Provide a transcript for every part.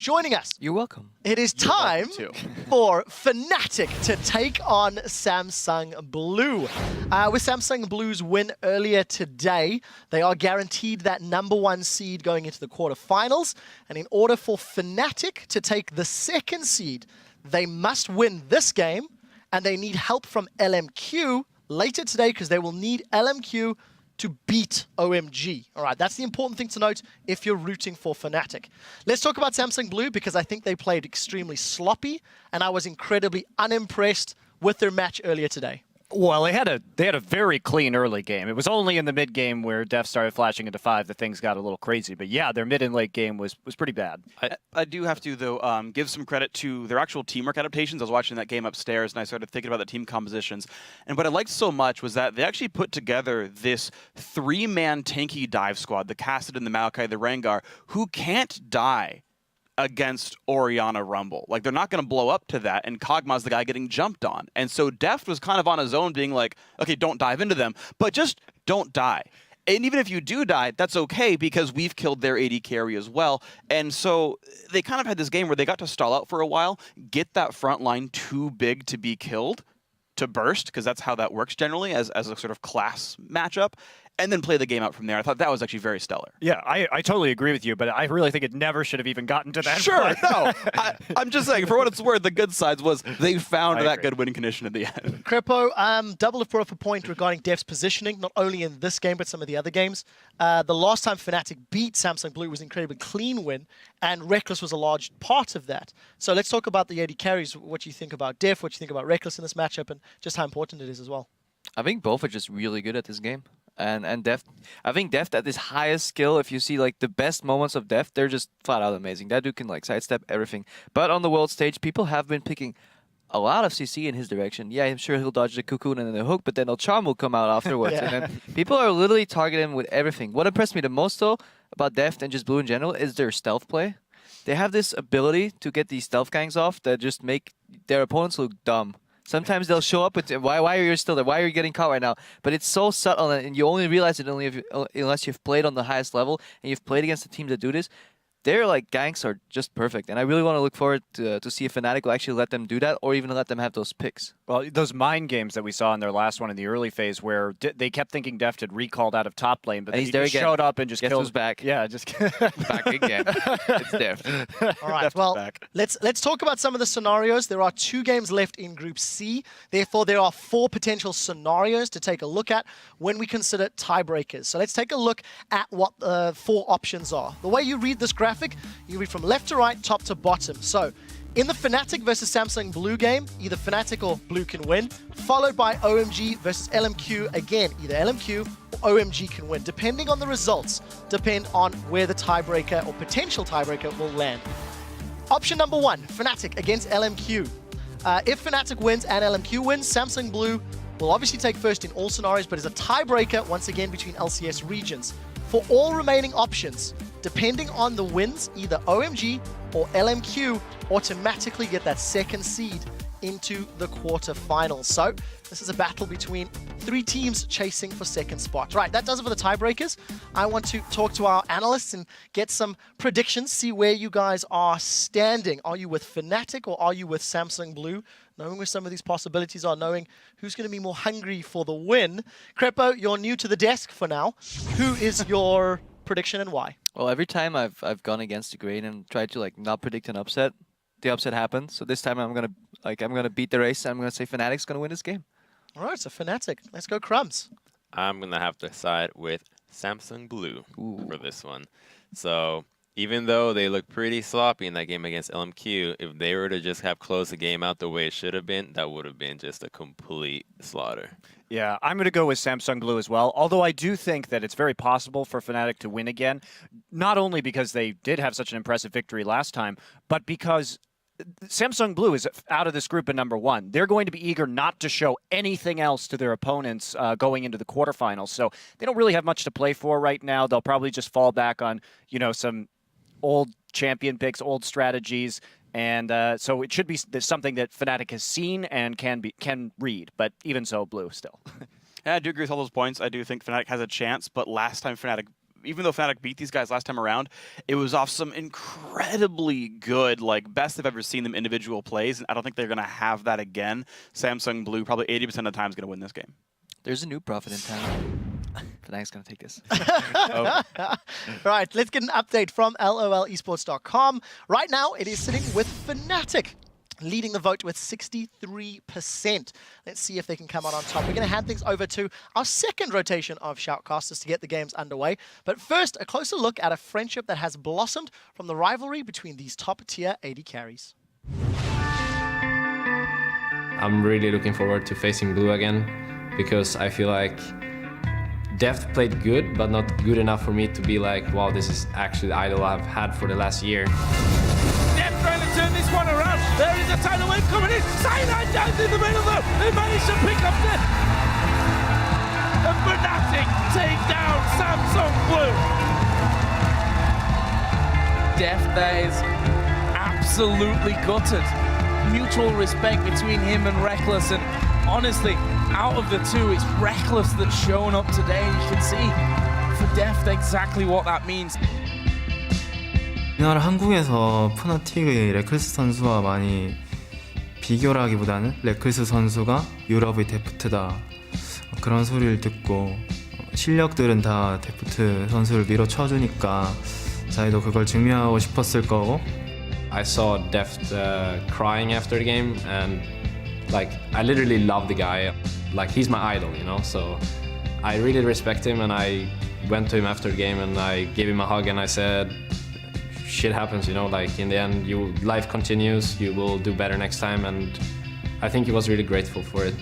joining us. You're welcome. It is time for Fnatic to take on Samsung Blue. With Samsung Blue's win earlier today, they are guaranteed that #1 seed going into the quarterfinals. And in order for Fnatic to take the 2nd seed, they must win this game, and they need help from LMQ later today because they will need LMQ to beat OMG. All right, that's the important thing to note if you're rooting for Fnatic. Let's talk about Samsung Blue because I think they played extremely sloppy, and I was incredibly unimpressed with their match earlier today. Well, they had a very clean early game. It was only in the mid game where Def started flashing into 5 that things got a little crazy. But yeah, their mid and late game was pretty bad. I do have to, though, give some credit to their actual teamwork adaptations. I was watching that game upstairs, and I started thinking about the team compositions. And what I liked so much was that they actually put together this 3-man tanky dive squad, the Cassid and the Maokai, the Rengar, who can't die against Orianna Rumble. Like, they're not going to blow up to that, and Kog'Maw's the guy getting jumped on. And so Deft was kind of on his own being like, okay, don't dive into them, but just don't die. And even if you do die, that's okay because we've killed their AD carry as well. And so they kind of had this game where they got to stall out for a while, get that front line too big to be killed, to burst, because that's how that works generally as a sort of class matchup, and then play the game out from there. I thought that was actually very stellar. Yeah, I totally agree with you, but I really think it never should have even gotten to that Sure, point. no. I'm just saying, for what it's worth, the good sides was they found that good winning condition at the end. Crepo, Double have brought up a point regarding Def's positioning, not only in this game, but some of the other games. The last time Fnatic beat Samsung Blue was an incredibly clean win, and Reckless was a large part of that. So let's talk about the AD carries, what you think about Def, what you think about Reckless in this matchup, and just how important it is as well. I think both are just really good at this game. And Deft, I think Deft at his highest skill, if you see like the best moments of Deft, they're just flat out amazing. That dude can like sidestep everything. But on the world stage, people have been picking a lot of CC in his direction. Yeah, I'm sure he'll dodge the cocoon and then the hook, but then El Charm will come out afterwards. Yeah. And then people are literally targeting him with everything. What impressed me the most though about Deft and just Blue in general is their stealth play. They have this ability to get these stealth gangs off that just make their opponents look dumb. Sometimes they'll show up with, why are you still there? Why are you getting caught right now? But it's so subtle, and you only realize it unless you've played on the highest level and you've played against the teams that do this. Their like ganks are just perfect, and I really want to look forward to see if Fnatic will actually let them do that, or even let them have those picks. Well, those mind games that we saw in their last one in the early phase, where they kept thinking Deft had recalled out of top lane, but then he just showed up and just Guess killed. who's back? Yeah, just Back again. It's Deft. All right, well, let's talk about some of the scenarios. There are 2 games left in Group C. Therefore, there are 4 potential scenarios to take a look at when we consider tiebreakers. So let's take a look at what the 4 options are. The way you read this graphic, you read from left to right, top to bottom. So in the Fnatic versus Samsung Blue game, either Fnatic or Blue can win, followed by OMG versus LMQ. Again, either LMQ or OMG can win. Depending on the results, depend on where the tiebreaker or potential tiebreaker will land. Option number 1, Fnatic against LMQ. If Fnatic wins and LMQ wins, Samsung Blue will obviously take first in all scenarios, but is a tiebreaker once again between LCS regions. For all remaining options, depending on the wins, either OMG or LMQ automatically get that 2nd seed into the quarterfinals. So this is a battle between 3 teams chasing for 2nd spot. Right, that does it for the tiebreakers. I want to talk to our analysts and get some predictions, see where you guys are standing. Are you with Fnatic or are you with Samsung Blue? Knowing where some of these possibilities are, knowing who's going to be more hungry for the win. Crepo, you're new to the desk for now. Who is your prediction and why? Well, every time I've gone against the grain and tried to like not predict an upset, the upset happens. So this time I'm gonna beat the race. And I'm gonna say Fnatic's gonna win this game. All right, so Fnatic. Let's go, Crumbs. I'm gonna have to side with Samsung Blue for this one. So even though they look pretty sloppy in that game against LMQ, if they were to just have closed the game out the way it should have been, that would have been just a complete slaughter. Yeah, I'm going to go with Samsung Blue as well, although I do think that it's very possible for Fnatic to win again, not only because they did have such an impressive victory last time, but because Samsung Blue is out of this group at #1. They're going to be eager not to show anything else to their opponents going into the quarterfinals, so they don't really have much to play for right now. They'll probably just fall back on, you know, some old champion picks, old strategies, and so it should be something that Fnatic has seen and can read. But even so, Blue still. Yeah, I do agree with all those points. I do think Fnatic has a chance, but last time Fnatic even though Fnatic beat these guys last time around, it was off some incredibly good, like best I've ever seen them individual plays, and I don't think they're going to have that again. Samsung Blue probably 80% of the time is going to win this game. There's a new prophet in town. Fnatic's going to take this. Right, let's get an update from lolesports.com. Right now, it is sitting with Fnatic, leading the vote with 63%. Let's see if they can come out on top. We're going to hand things over to our second rotation of shoutcasters to get the games underway. But first, a closer look at a friendship that has blossomed from the rivalry between these top-tier AD carries. I'm really looking forward to facing Blue again because I feel like Deft played good, but not good enough for me to be like, wow, this is actually the idol I've had for the last year. Deft trying to turn this one around. There is a tidal wave coming in. Cyanide down in the middle though. They managed to pick up the... And Fnatic take down Samsung Blue. Deft there is absolutely gutted. Mutual respect between him and Reckless, and honestly, out of the two, it's Reckless that's shown up today. You can see for Deft exactly what that means. 우리나라 한국에서 푸나틱의 레클스 선수와 많이 비교를 하기보다는 레클스 선수가 유럽의 데프트다 그런 소리를 듣고 실력들은 다 데프트 선수를 밀어쳐주니까 저희도 그걸 증명하고 싶었을 거고. I saw Deft crying after the game, and like I literally love the guy. Like he's my idol, you know. So I really respect him, and I went to him after the game and I gave him a hug and I said, "Shit happens, you know. Like in the end, life continues. You will do better next time." And I think he was really grateful for it.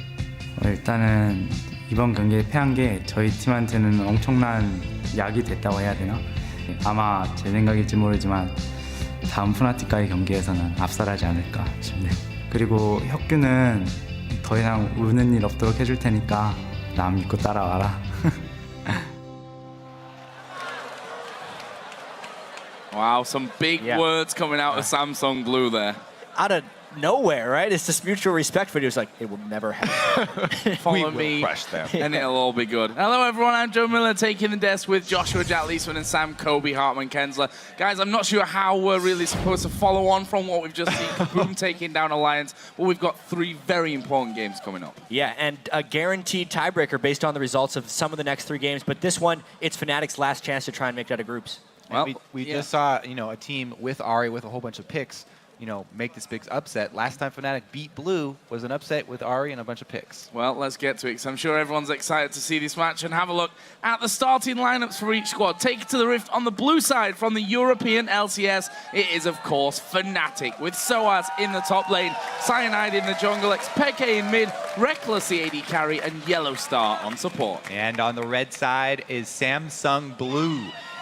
일단은 이번 경기에 패한 게 저희 팀한테는 엄청난 약이 됐다고 해야 되나? 아마 제 생각일지 모르지만 다음 푸나틱과의 경기에서는 압살하지 않을까 싶네요. 그리고 혁규는 더 이상 우는 일 없도록 해줄 테니까 나 믿고 따라와라. Wow, some big words coming out of Samsung Blue there. Out of nowhere, right? It's just mutual respect for you. It's like, it will never happen. Follow me, crush them. and it'll all be good. Hello, everyone. I'm Joe Miller, taking the desk with Joshua Jack Leesman and Sam Kobe Hartman Kensler. Guys, I'm not sure how we're really supposed to follow on from what we've just seen. Kaboom taking down Alliance, but we've got 3 very important games coming up. Yeah, and a guaranteed tiebreaker based on the results of some of the next 3 games. But this one, it's Fnatic's last chance to try and make it out of groups. Well, we just saw, a team with Ari with a whole bunch of picks, make this big upset. Last time Fnatic beat Blue was an upset with Ari and a bunch of picks. Well, let's get to it, because I'm sure everyone's excited to see this match and have a look at the starting lineups for each squad. Take it to the Rift on the blue side from the European LCS. It is, of course, Fnatic, with Soaz in the top lane, Cyanide in the jungle, Xpeke in mid, Reckless the AD carry, and Yellow Star on support. And on the red side is Samsung Blue.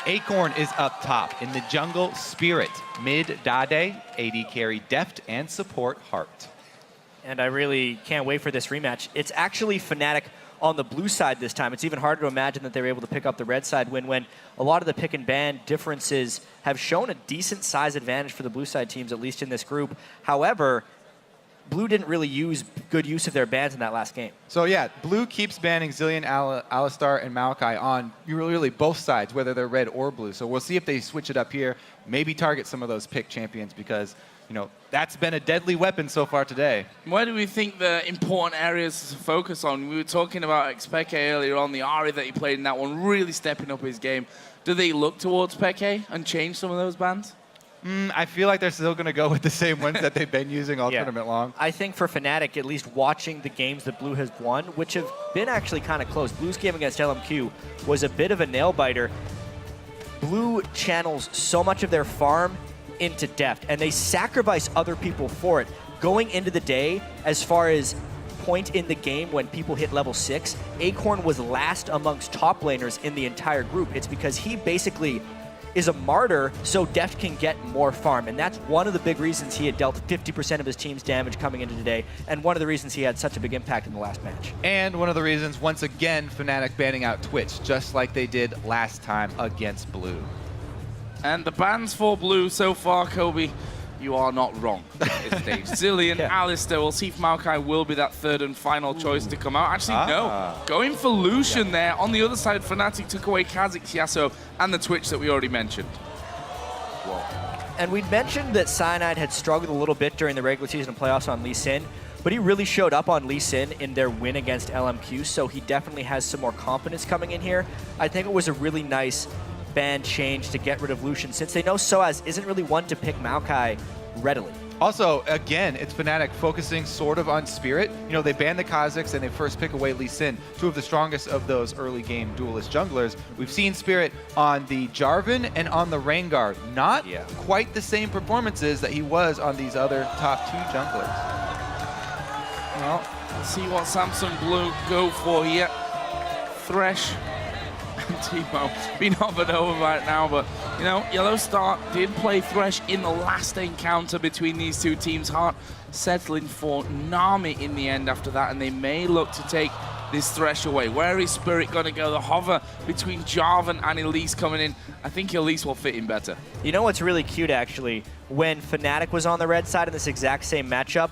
Acorn is up top. In the jungle, Spirit. Mid, Dade. AD carry, Deft, and support, Heart. And I really can't wait for this rematch. It's actually Fnatic on the blue side this time. It's even harder to imagine that they were able to pick up the red side when a lot of the pick and ban differences have shown a decent size advantage for the blue side teams, at least in this group. However, Blue didn't really use good use of their bans in that last game. So yeah, Blue keeps banning Zillion, Alistar, and Maokai on really both sides, whether they're red or blue. So we'll see if they switch it up here, maybe target some of those pick champions, because that's been a deadly weapon so far today. Where do we think the important areas to focus on? We were talking about Xpeke earlier on, the Ari that he played in that one, really stepping up his game. Do they look towards Peke and change some of those bans? I feel like they're still going to go with the same ones that they've been using all tournament long. I think for Fnatic, at least watching the games that Blue has won, which have been actually kind of close. Blue's game against LMQ was a bit of a nail-biter. Blue channels so much of their farm into Deft, and they sacrifice other people for it. Going into the day, as far as point in the game when people hit level 6, Acorn was last amongst top laners in the entire group. It's because he basically is a martyr so Deft can get more farm. And that's one of the big reasons he had dealt 50% of his team's damage coming into today, and one of the reasons he had such a big impact in the last match. And one of the reasons, once again, Fnatic banning out Twitch, just like they did last time against Blue. And the bans for Blue so far, Kobe, you are not wrong at this stage. Zillion, Alistair, we'll see if Maokai will be that third and final choice to come out. Actually, no. Going for Lucian there. On the other side, Fnatic took away Kha'Zix, Yasuo, and the Twitch that we already mentioned. And we'd mentioned that Cyanide had struggled a little bit during the regular season playoffs on Lee Sin, but he really showed up on Lee Sin in their win against LMQ, so he definitely has some more confidence coming in here. I think it was a really nice ban change to get rid of Lucian, since they know Soaz isn't really one to pick Maokai readily. Also, again, it's Fnatic focusing sort of on Spirit. You know, they ban the Kha'Zix and they first pick away Lee Sin, two of the strongest of those early game duelist junglers. We've seen Spirit on the Jarvan and on the Rengar. Not quite the same performances that he was on these other top two junglers. Well, let's see what Samsung Blue go for here. Thresh and Timo being offered over right now, but you know, Yellow Star did play Thresh in the last encounter between these two teams. Heart settling for Nami in the end after that, and they may look to take this Thresh away. Where is Spirit going to go? The hover between Jarvan and Elise coming in. I think Elise will fit in better. You know what's really cute, actually? When Fnatic was on the red side in this exact same matchup,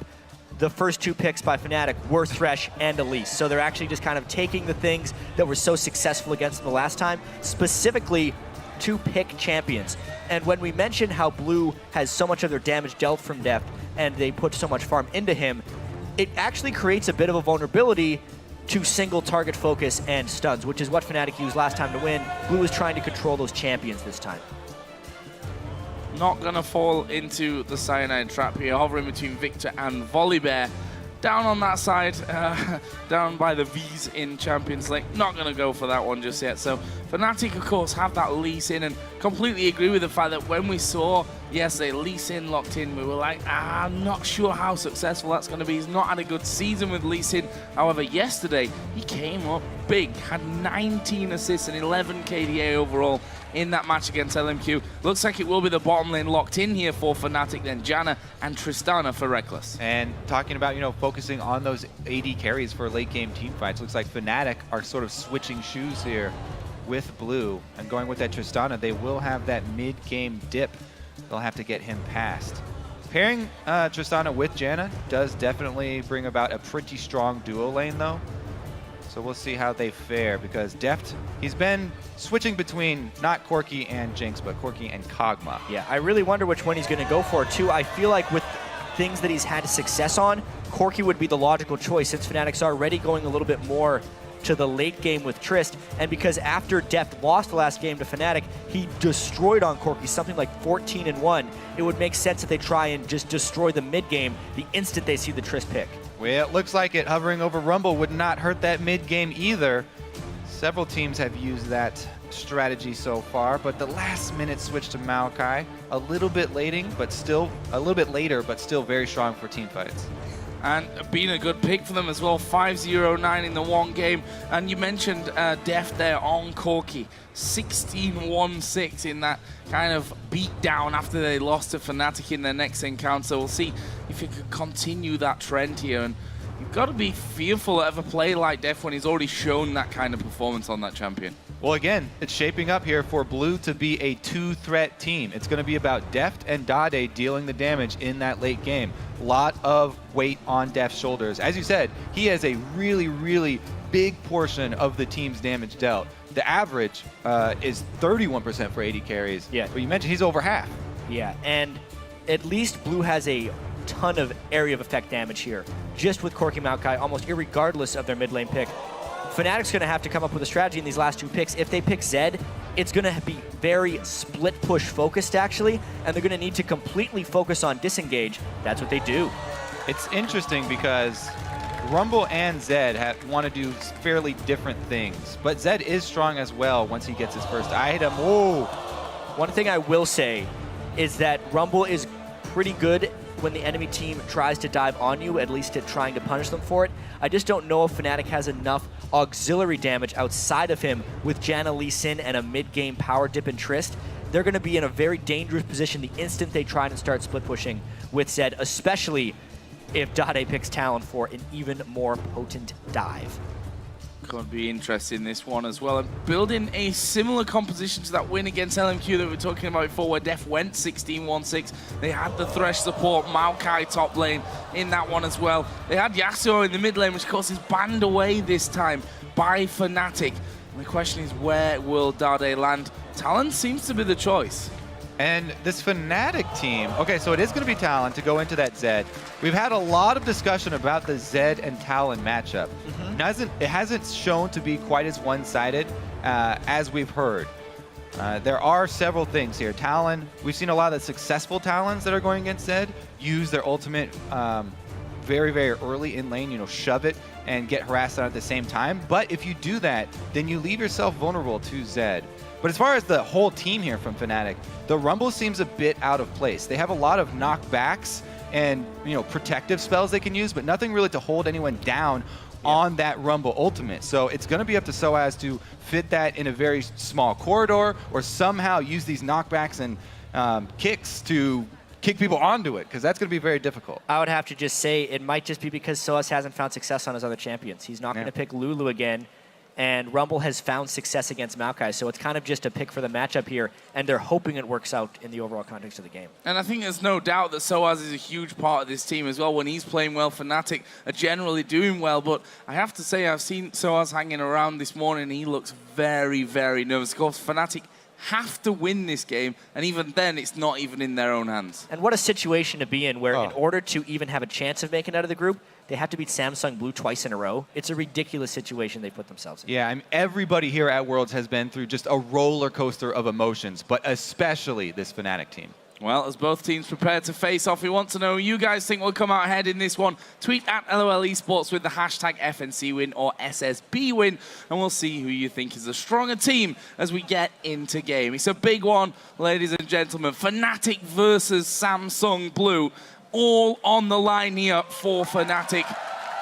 the first two picks by Fnatic were Thresh and Elise. So they're actually just kind of taking the things that were so successful against them the last time, specifically to pick champions. And when we mentioned how Blue has so much of their damage dealt from Deft and they put so much farm into him, it actually creates a bit of a vulnerability to single target focus and stuns, which is what Fnatic used last time to win. Blue is trying to control those champions this time. Not gonna fall into the Cyanide trap here, hovering between Victor and Volibear. Down on that side, down by the V's in Champions League. Not gonna go for that one just yet. So Fnatic, of course, have that Lee Sin, and completely agree with the fact that when we saw yesterday Lee Sin locked in, we were like, I'm not sure how successful that's gonna be. He's not had a good season with Lee Sin. However, yesterday, he came up big, had 19 assists and 11 KDA overall in that match against LMQ. Looks like it will be the bottom lane locked in here for Fnatic, then Janna and Tristana for Reckless. And talking about, you know, focusing on those AD carries for late game team fights, looks like Fnatic are sort of switching shoes here with Blue and going with that Tristana. They will have that mid-game dip. They'll have to get him past. Pairing Tristana with Janna does definitely bring about a pretty strong duo lane though. So we'll see how they fare, because Deft, he's been switching between not Corki and Jinx, but Corki and Kog'Maw. Yeah, I really wonder which one he's going to go for, too. I feel like with things that he's had success on, Corki would be the logical choice, since Fnatic's already going a little bit more to the late game with Trist, and because after Deft lost the last game to Fnatic, he destroyed on Corki, something like 14-1. It would make sense that they try and just destroy the mid game the instant they see the Trist pick. Well, it looks like it. Hovering over Rumble would not hurt that mid game either. Several teams have used that strategy so far, but the last minute switch to Maokai, a little bit later, but still very strong for team fights. And being a good pick for them as well, 5-0-9 in the one game. And you mentioned Deft there on Corki, 16-1-6 in that kind of beat down after they lost to Fnatic in their next encounter. So we'll see if he could continue that trend here. And you've got to be fearful of a play like Deft when he's already shown that kind of performance on that champion. Well, again, it's shaping up here for Blue to be a two-threat team. It's going to be about Deft and Dade dealing the damage in that late game. A lot of weight on Deft's shoulders. As you said, he has a really, really big portion of the team's damage dealt. The average is 31% for AD carries. Yeah. But you mentioned he's over half. Yeah, and at least Blue has a ton of area of effect damage here, just with Corki Maokai, almost irregardless of their mid lane pick. Fnatic's going to have to come up with a strategy in these last two picks. If they pick Zed, it's going to be very split push focused, actually, and they're going to need to completely focus on disengage. That's what they do. It's interesting because Rumble and Zed want to do fairly different things, but Zed is strong as well once he gets his first item. Whoa! One thing I will say is that Rumble is pretty good when the enemy team tries to dive on you, at least at trying to punish them for it. I just don't know if Fnatic has enough auxiliary damage outside of him with Janna, Lee Sin, and a mid-game power dip and Trist. They're going to be in a very dangerous position the instant they try and start split pushing with Zed, especially if Dade picks Talon for an even more potent dive. Could be interesting, this one as well. And building a similar composition to that win against LMQ that we were talking about before, where Def went 16-1-6. They had the Thresh support, Maokai top lane in that one as well. They had Yasuo in the mid lane, which of course is banned away this time by Fnatic. And the question is, where will Dade land? Talon seems to be the choice. And this Fnatic team, okay, so it is going to be Talon to go into that Zed. We've had a lot of discussion about the Zed and Talon matchup. It hasn't shown to be quite as one-sided as we've heard. There are several things here. Talon, we've seen a lot of the successful Talons that are going against Zed use their ultimate very, very early in lane, you know, shove it and get harassed on at the same time. But if you do that, then you leave yourself vulnerable to Zed. But as far as the whole team here from Fnatic, the Rumble seems a bit out of place. They have a lot of knockbacks and, you know, protective spells they can use, but nothing really to hold anyone down on that Rumble ultimate. So it's going to be up to Soaz to fit that in a very small corridor or somehow use these knockbacks and kicks to kick people onto it, because that's going to be very difficult. I would have to just say it might just be because Soaz hasn't found success on his other champions. He's not going to pick Lulu again. And Rumble has found success against Maokai, so it's kind of just a pick for the matchup here, and they're hoping it works out in the overall context of the game. And I think there's no doubt that Soaz is a huge part of this team as well. When he's playing well, Fnatic are generally doing well, but I have to say I've seen Soaz hanging around this morning, and he looks very, very nervous. Of course, Fnatic have to win this game, and even then, it's not even in their own hands. And what a situation to be in, where in order to even have a chance of making it out of the group, they have to beat Samsung Blue twice in a row. It's a ridiculous situation they put themselves in. Yeah, I mean, everybody here at Worlds has been through just a roller coaster of emotions, but especially this Fnatic team. Well, as both teams prepare to face off, we want to know who you guys think will come out ahead in this one. Tweet at LOL Esports with the hashtag FNC win or SSB win, and we'll see who you think is the stronger team as we get into game. It's a big one, ladies and gentlemen. Fnatic versus Samsung Blue. All on the line here for Fnatic.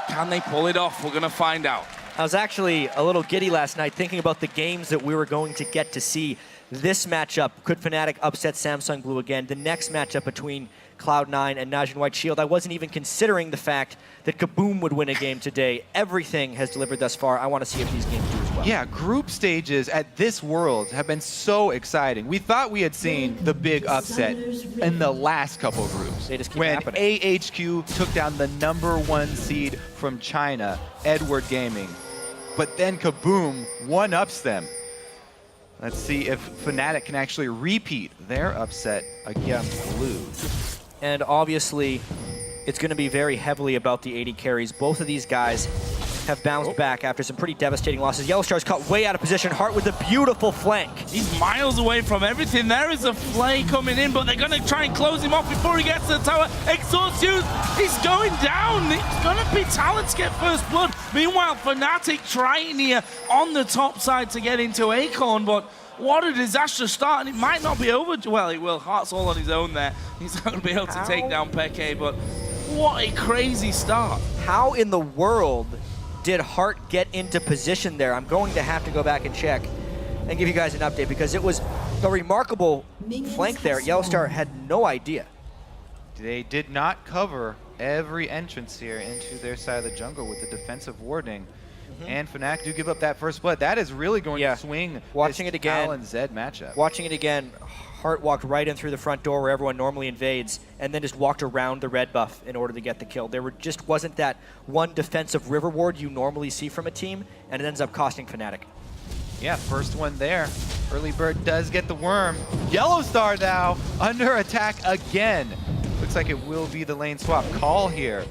Can they pull it off? We're going to find out. I was actually a little giddy last night thinking about the games that we were going to get to see. This matchup, could Fnatic upset Samsung Blue again? The next matchup between Cloud9 and Najin White Shield, I wasn't even considering the fact that Kaboom would win a game today. Everything has delivered thus far. I want to see if these games do as well. Yeah, group stages at this World have been so exciting. We thought we had seen the big upset in the last couple of groups. They just keep when happening. AHQ took down the #1 seed from China, Edward Gaming. But then Kaboom one-ups them. Let's see if Fnatic can actually repeat their upset against Blue. And obviously, it's going to be very heavily about the AD carries. Both of these guys have bounced back after some pretty devastating losses. Yellowstar's caught way out of position. Hart with a beautiful flank. He's miles away from everything. There is a flay coming in, but they're going to try and close him off before he gets to the tower. Exhaust used. He's going down. It's going to be Talon to get first blood. Meanwhile, Fnatic trying here on the top side to get into Acorn, but what a disastrous start, and it might not be over. Well, it will. Hart's all on his own there. He's not going to be able to take down Peke, but what a crazy start. How in the world did Hart get into position there? I'm going to have to go back and check and give you guys an update, because it was a remarkable flank there. Yellowstar had no idea. They did not cover every entrance here into their side of the jungle with the defensive warding. And Fnatic do give up that first blood. That is really going to swing Watching this it again, Talon Zed matchup. Watching it again, Hart walked right in through the front door where everyone normally invades, and then just walked around the red buff in order to get the kill. There just wasn't that one defensive river ward you normally see from a team, and it ends up costing Fnatic. Yeah, first one there. Early Bird does get the worm. Yellowstar now under attack again. Looks like it will be the lane swap call here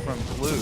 from Blue.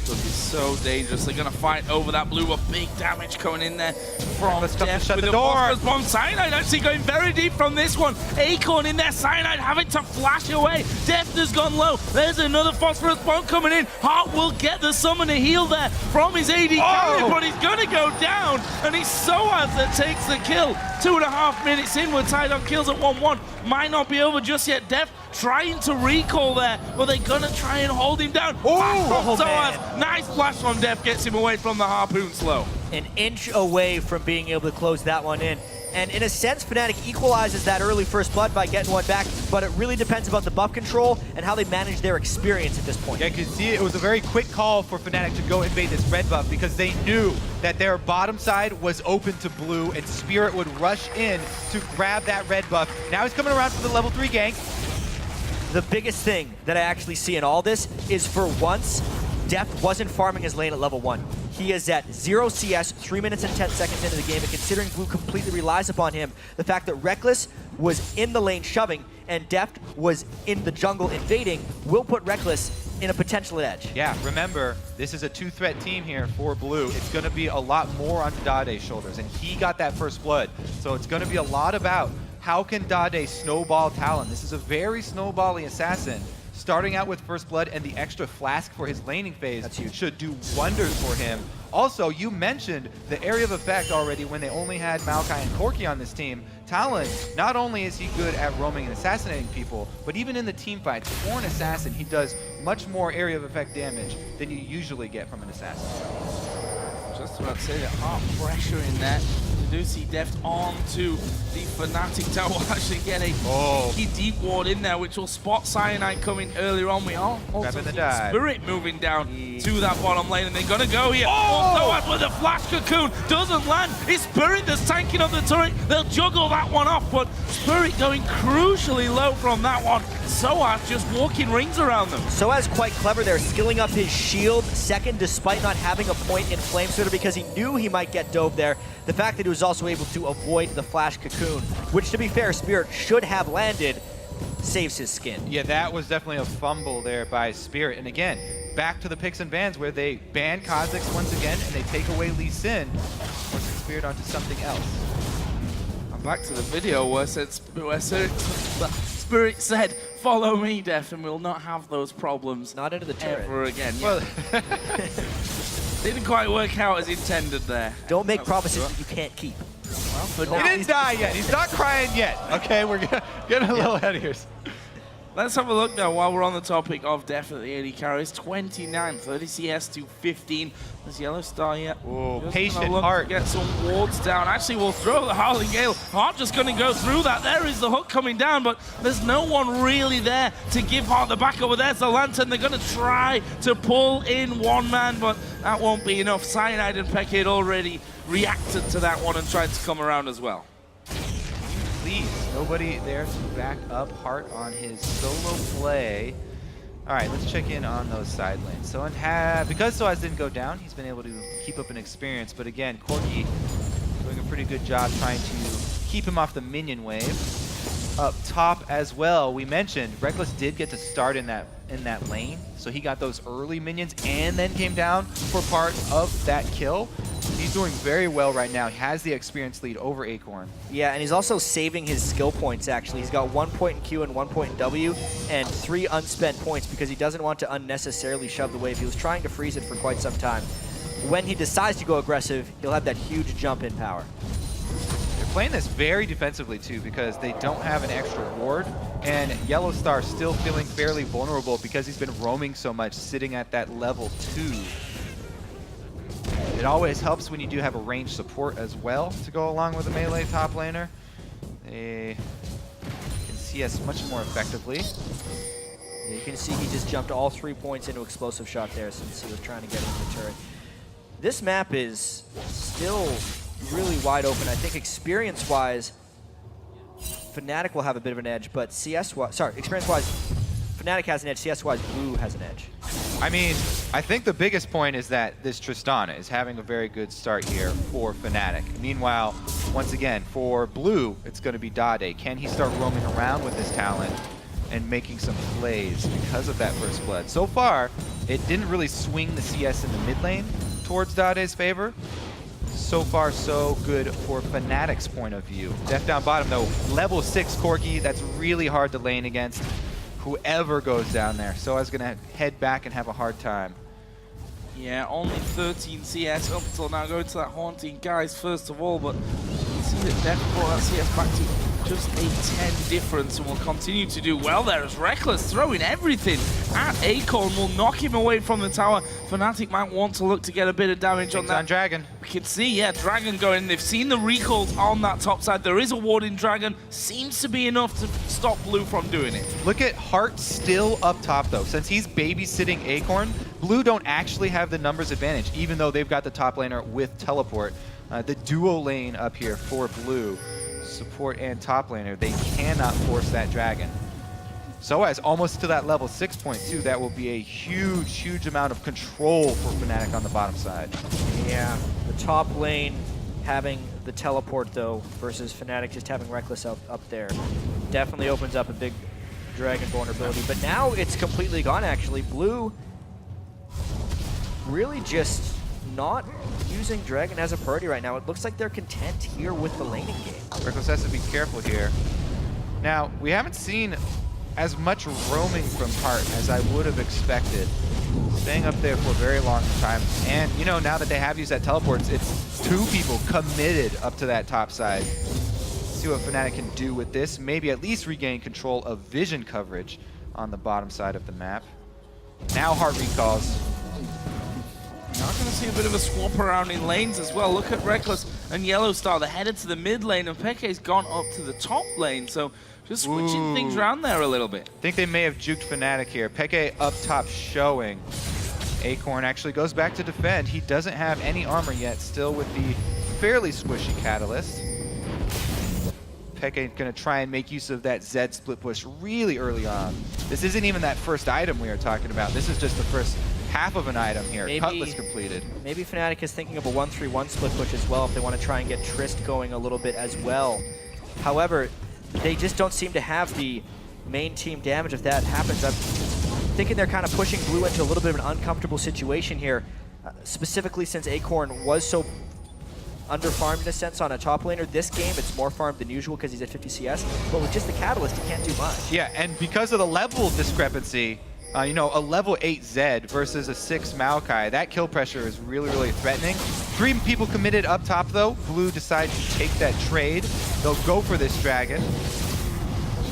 Could be so dangerous. They're going to fight over that Blue with big damage coming in there from Def shut with the door. Phosphorus bomb. Cyanide actually going very deep from this one. Acorn in there. Cyanide having to flash away. Def has gone low. There's another Phosphorus bomb coming in. Hart will get the summoner heal there from his AD carry, but he's going to go down, and it's Soaz that takes the kill. 2.5 minutes in, we're tied on kills at 1-1. Might not be over just yet. Def trying to recall there, but they're going to try and hold him down. Soaz, nice flash from Def, gets him away from the harpoon slow. An inch away from being able to close that one in. And in a sense, Fnatic equalizes that early first blood by getting one back, but it really depends about the buff control and how they manage their experience at this point. Yeah, you can see it was a very quick call for Fnatic to go invade this red buff because they knew that their bottom side was open to blue and Spirit would rush in to grab that red buff. Now he's coming around for the level 3 gank. The biggest thing that I actually see in all this is for once, Deft wasn't farming his lane at level 1. He is at 0 CS, 3 minutes and 10 seconds into the game, and considering Blue completely relies upon him, the fact that Reckless was in the lane shoving and Deft was in the jungle invading will put Reckless in a potential edge. Yeah, remember, this is a 2-threat team here for Blue. It's going to be a lot more on Dade's shoulders, and he got that first blood. So it's going to be a lot about how can Dade snowball Talon. This is a very snowbally assassin. Starting out with first blood and the extra flask for his laning phase should do wonders for him. Also, you mentioned the area of effect already when they only had Maokai and Corki on this team. Talon, not only is he good at roaming and assassinating people, but even in the team fights, for an assassin, he does much more area of effect damage than you usually get from an assassin. Just about to say that hard pressure in there. You do see Deft onto the Fnatic tower. Will actually get a key deep ward in there, which will spot Cyanide coming earlier on. We are also Grabbing the seeing dive. Spirit moving down to that bottom lane, and they're gonna go here. Oh, with a flash cocoon doesn't land. It's Spirit that's tanking on the turret. They'll juggle that one off, but Spirit going crucially low from that one. Soaz just walking rings around them. Soaz quite clever there, skilling up his shield second despite not having a point in Flame Splitter because he knew he might get dove there. The fact that he was also able to avoid the flash cocoon, which to be fair, Spirit should have landed, saves his skin. Yeah, that was definitely a fumble there by Spirit. And again, back to the picks and bans where they ban Kha'Zix once again and they take away Lee Sin, forcing Spirit onto something else. I'm back to the video where Spirit said, "Follow me, Deft, and we'll not have those problems Not into the turret. ever again." Well, Didn't quite work out as intended there. Don't make promises that you can't keep. Well, for he now, didn't die yet. He's not crying yet. Okay, we're getting a little ahead of here. let's have a look now while we're on the topic of definitely AD carries. 29, 30 CS to 15. There's Yellow Star yet. Oh, patient Heart. Get some wards down. Actually, we'll throw the Howling Gale. Heart just going to go through that. There is the hook coming down, but there's no one really there to give Heart the back over. There's the Lantern. They're going to try to pull in one man, but that won't be enough. Cyanide and Peck had already reacted to that one and tried to come around as well. Please, nobody there to back up Heart on his solo play. All right, let's check in on those side lanes. So because Soaz didn't go down, he's been able to keep up an experience. But again, Corki doing a pretty good job trying to keep him off the minion wave. Up top as well, we mentioned Reckless did get to start in that lane, so he got those early minions and then came down for part of that kill. He's doing very well right now. He has the experience lead over Acorn. Yeah, and he's also saving his skill points, actually. He's got 1 point in Q and 1 point in W, and 3 unspent points because he doesn't want to unnecessarily shove the wave. He was trying to freeze it for quite some time. When he decides to go aggressive, he'll have that huge jump in power. They're playing this very defensively, too, because they don't have an extra ward, and Yellow Star still feeling fairly vulnerable because he's been roaming so much, sitting at that level 2. It always helps when you do have a ranged support as well to go along with a melee top laner. They can CS much more effectively. Yeah, you can see he just jumped all 3 points into explosive shot there since he was trying to get into the turret. This map is still really wide open. I think experience-wise, Fnatic will have a bit of an edge, but experience-wise, Fnatic has an edge, CS-wise, Blue has an edge. I mean, I think the biggest point is that this Tristana is having a very good start here for Fnatic. Meanwhile, once again, for Blue, it's going to be Dade. Can he start roaming around with his talent and making some plays because of that first blood? So far, it didn't really swing the CS in the mid lane towards Dade's favor. So far, so good for Fnatic's point of view. Deft down bottom, though, level 6 Corki, that's really hard to lane against. Whoever goes down there. So I was going to head back and have a hard time. Yeah, only 13 CS up until now. Going to that Haunting Guys first of all, but you see that Deft brought that CS back to just a 10 difference and will continue to do well there as Reckless throwing everything at Acorn will knock him away from the tower. Fnatic might want to look to get a bit of damage on that. On Dragon. We can see, yeah, Dragon going. They've seen the recalls on that top side. There is a ward in Dragon. Seems to be enough to stop Blue from doing it. Look at Hart still up top, though. Since he's babysitting Acorn, Blue don't actually have the numbers advantage, even though they've got the top laner with teleport. The duo lane up here for Blue, support and top laner, they cannot force that Dragon. SOAS almost to that level 6.2. That will be a huge, huge amount of control for Fnatic on the bottom side. Yeah, the top lane having the teleport, though, versus Fnatic just having Reckless up there. Definitely opens up a big Dragon vulnerability. But now it's completely gone, actually. Blue really just not using Dragon as a priority right now. It looks like they're content here with the laning game. Reckless has to be careful here. Now, we haven't seen as much roaming from Hart as I would have expected. Staying up there for a very long time. And, you know, now that they have used that teleports, it's 2 people committed up to that top side. See what Fnatic can do with this. Maybe at least regain control of vision coverage on the bottom side of the map. Now Hart recalls. Now going to see a bit of a swap around in lanes as well. Look at Reckless and Yellowstar. They're headed to the mid lane, and Peke's gone up to the top lane. So just switching things around there a little bit. I think they may have juked Fnatic here. Peke up top showing. Acorn actually goes back to defend. He doesn't have any armor yet, still with the fairly squishy Catalyst. Peke going to try and make use of that Zed split push really early on. This isn't even that first item we are talking about. This is just the first half of an item here. Cutlass completed. Maybe Fnatic is thinking of a 1-3-1 split push as well if they want to try and get Trist going a little bit as well. However, they just don't seem to have the main team damage if that happens. I'm thinking they're kind of pushing Blue into a little bit of an uncomfortable situation here, specifically since Acorn was so under-farmed in a sense on a top laner. This game, it's more farmed than usual because he's at 50 CS, but with just the Catalyst, he can't do much. Yeah, and because of the level discrepancy, you know, a level 8 Zed versus a 6 Maokai, that kill pressure is really, really threatening. 3 people committed up top, though. Blue decides to take that trade. They'll go for this Dragon.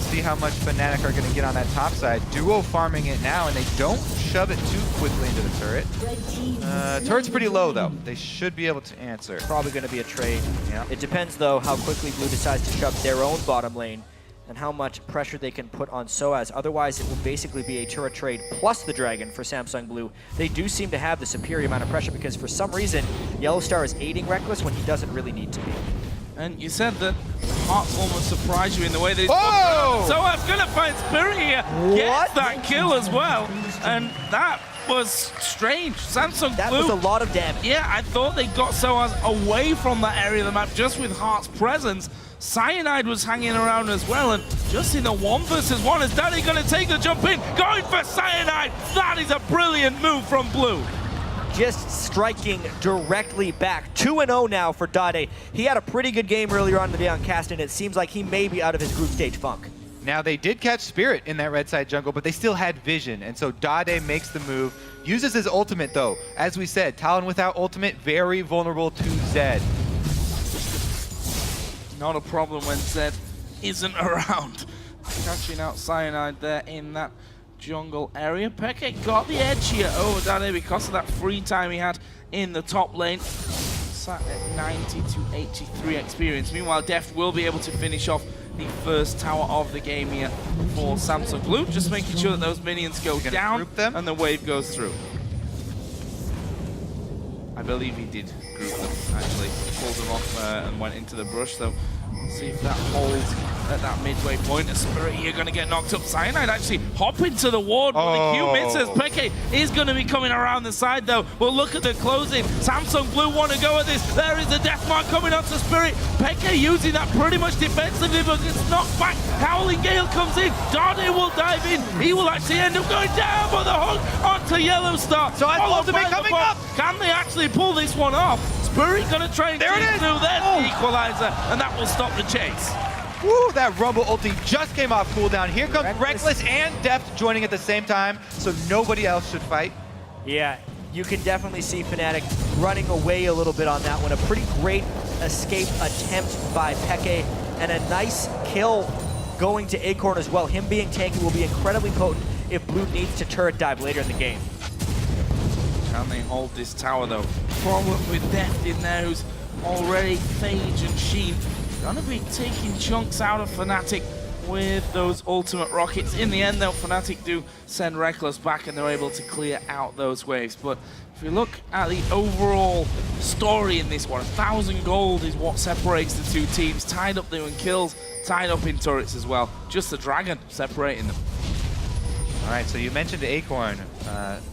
See how much Fnatic are going to get on that top side. Duo farming it now, and they don't shove it too quickly into the turret. Turret's pretty low, though. They should be able to answer. Probably going to be a trade. Yeah. It depends, though, how quickly Blue decides to shove their own bottom lane and how much pressure they can put on SOAS. Otherwise, it will basically be a turret trade plus the Dragon for Samsung Blue. They do seem to have the superior amount of pressure because for some reason, Yellowstar is aiding Reckless when he doesn't really need to be. And you said that Hearts almost surprised you in the way they... Oh! SOAS gonna find Spirit here. Gets that kill as well. And that was strange. Samsung That Blue, was a lot of damage. Yeah, I thought they got SOAS away from that area of the map just with Heart's presence. Cyanide was hanging around as well, and just in the 1 versus 1, is Daddy gonna take the jump in? Going for Cyanide! That is a brilliant move from Blue. Just striking directly back. 2-0 now for Dade. He had a pretty good game earlier on in the day on Cast, and it seems like he may be out of his group stage funk. Now, they did catch Spirit in that red side jungle, but they still had vision, and so Dade makes the move, uses his ultimate, though. As we said, Talon without ultimate, very vulnerable to Zed. Not a problem when Zed isn't around. Catching out Cyanide there in that jungle area. Peke got the edge here over Dade because of that free time he had in the top lane. Sat at 90 to 83 experience. Meanwhile, Deft will be able to finish off the first tower of the game here for Samsung Blue. Just making sure that those minions go down and the wave goes through. I believe he did group them, actually. Pulled them off and went into the brush, so we'll see if that holds at that midway point. A Spirit here going to get knocked up. Cyanide actually hop into the ward, but the Q misses. Peke is going to be coming around the side, though. We'll look at the closing. Samsung Blue want to go at this. There is the death mark coming onto Spirit. Peke using that pretty much defensively, but gets knocked back. Howling Gale comes in. Dade will dive in. He will actually end up going down for the hook onto Yellowstar. So I love to be coming up. Can they actually pull this one off? Spirit going to try and there it is. through their equalizer, and that will stop the chase. Woo, that Rumble ulti just came off cooldown. Here comes Reckless and Deft joining at the same time, so nobody else should fight. Yeah, you can definitely see Fnatic running away a little bit on that one. A pretty great escape attempt by Peke and a nice kill going to Acorn as well. Him being tanky will be incredibly potent if Blue needs to turret dive later in the game. Can they hold this tower though? Problem with Deft in there, who's already Phage and Sheen gonna be taking chunks out of Fnatic with those ultimate rockets. In the end though, Fnatic do send Reckless back and they're able to clear out those waves. But if you look at the overall story in this one, 1,000 gold is what separates the two teams. Tied up there in kills, tied up in turrets as well. Just the Dragon separating them. All right, so you mentioned Acorn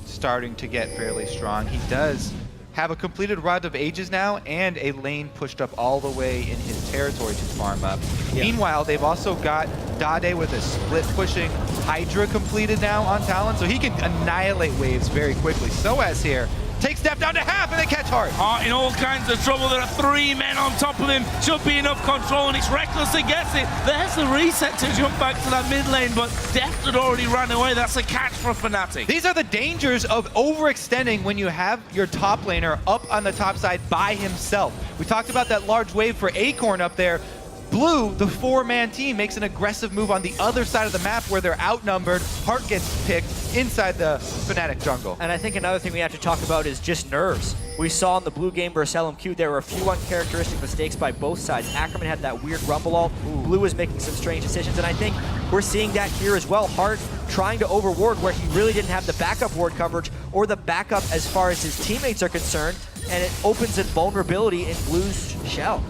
starting to get fairly strong. He does have a completed Rod of Ages now and a lane pushed up all the way in his territory to farm up. Yeah. Meanwhile, they've also got Dade with a split pushing Hydra completed now on Talon, so he can annihilate waves very quickly. SOAS here takes Deft down to half and they catch Heart. Heart in all kinds of trouble. There are 3 men on top of him. Should be enough control, and it's Reckless that gets it. There's the reset to jump back to that mid lane, but Deft had already ran away. That's a catch for Fnatic. These are the dangers of overextending when you have your top laner up on the top side by himself. We talked about that large wave for Acorn up there. Blue, the 4-man team, makes an aggressive move on the other side of the map where they're outnumbered. Heart gets picked inside the Fnatic jungle. And I think another thing we have to talk about is just nerves. We saw in the Blue game versus LMQ, there were a few uncharacteristic mistakes by both sides. Ackerman had that weird rumble ult. Blue was making some strange decisions, and I think we're seeing that here as well. Heart trying to overward where he really didn't have the backup ward coverage or the backup as far as his teammates are concerned, and it opens a vulnerability in Blue's shell.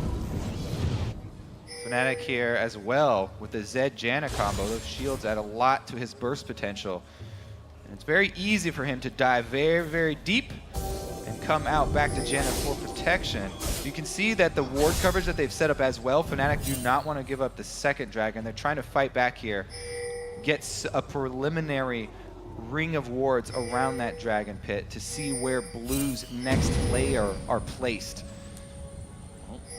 Fnatic here as well with the Zed Janna combo. Those shields add a lot to his burst potential. And it's very easy for him to dive very, very deep and come out back to Janna for protection. You can see that the ward coverage that they've set up as well, Fnatic do not want to give up the second dragon. They're trying to fight back here, get a preliminary ring of wards around that dragon pit to see where Blue's next layer are placed.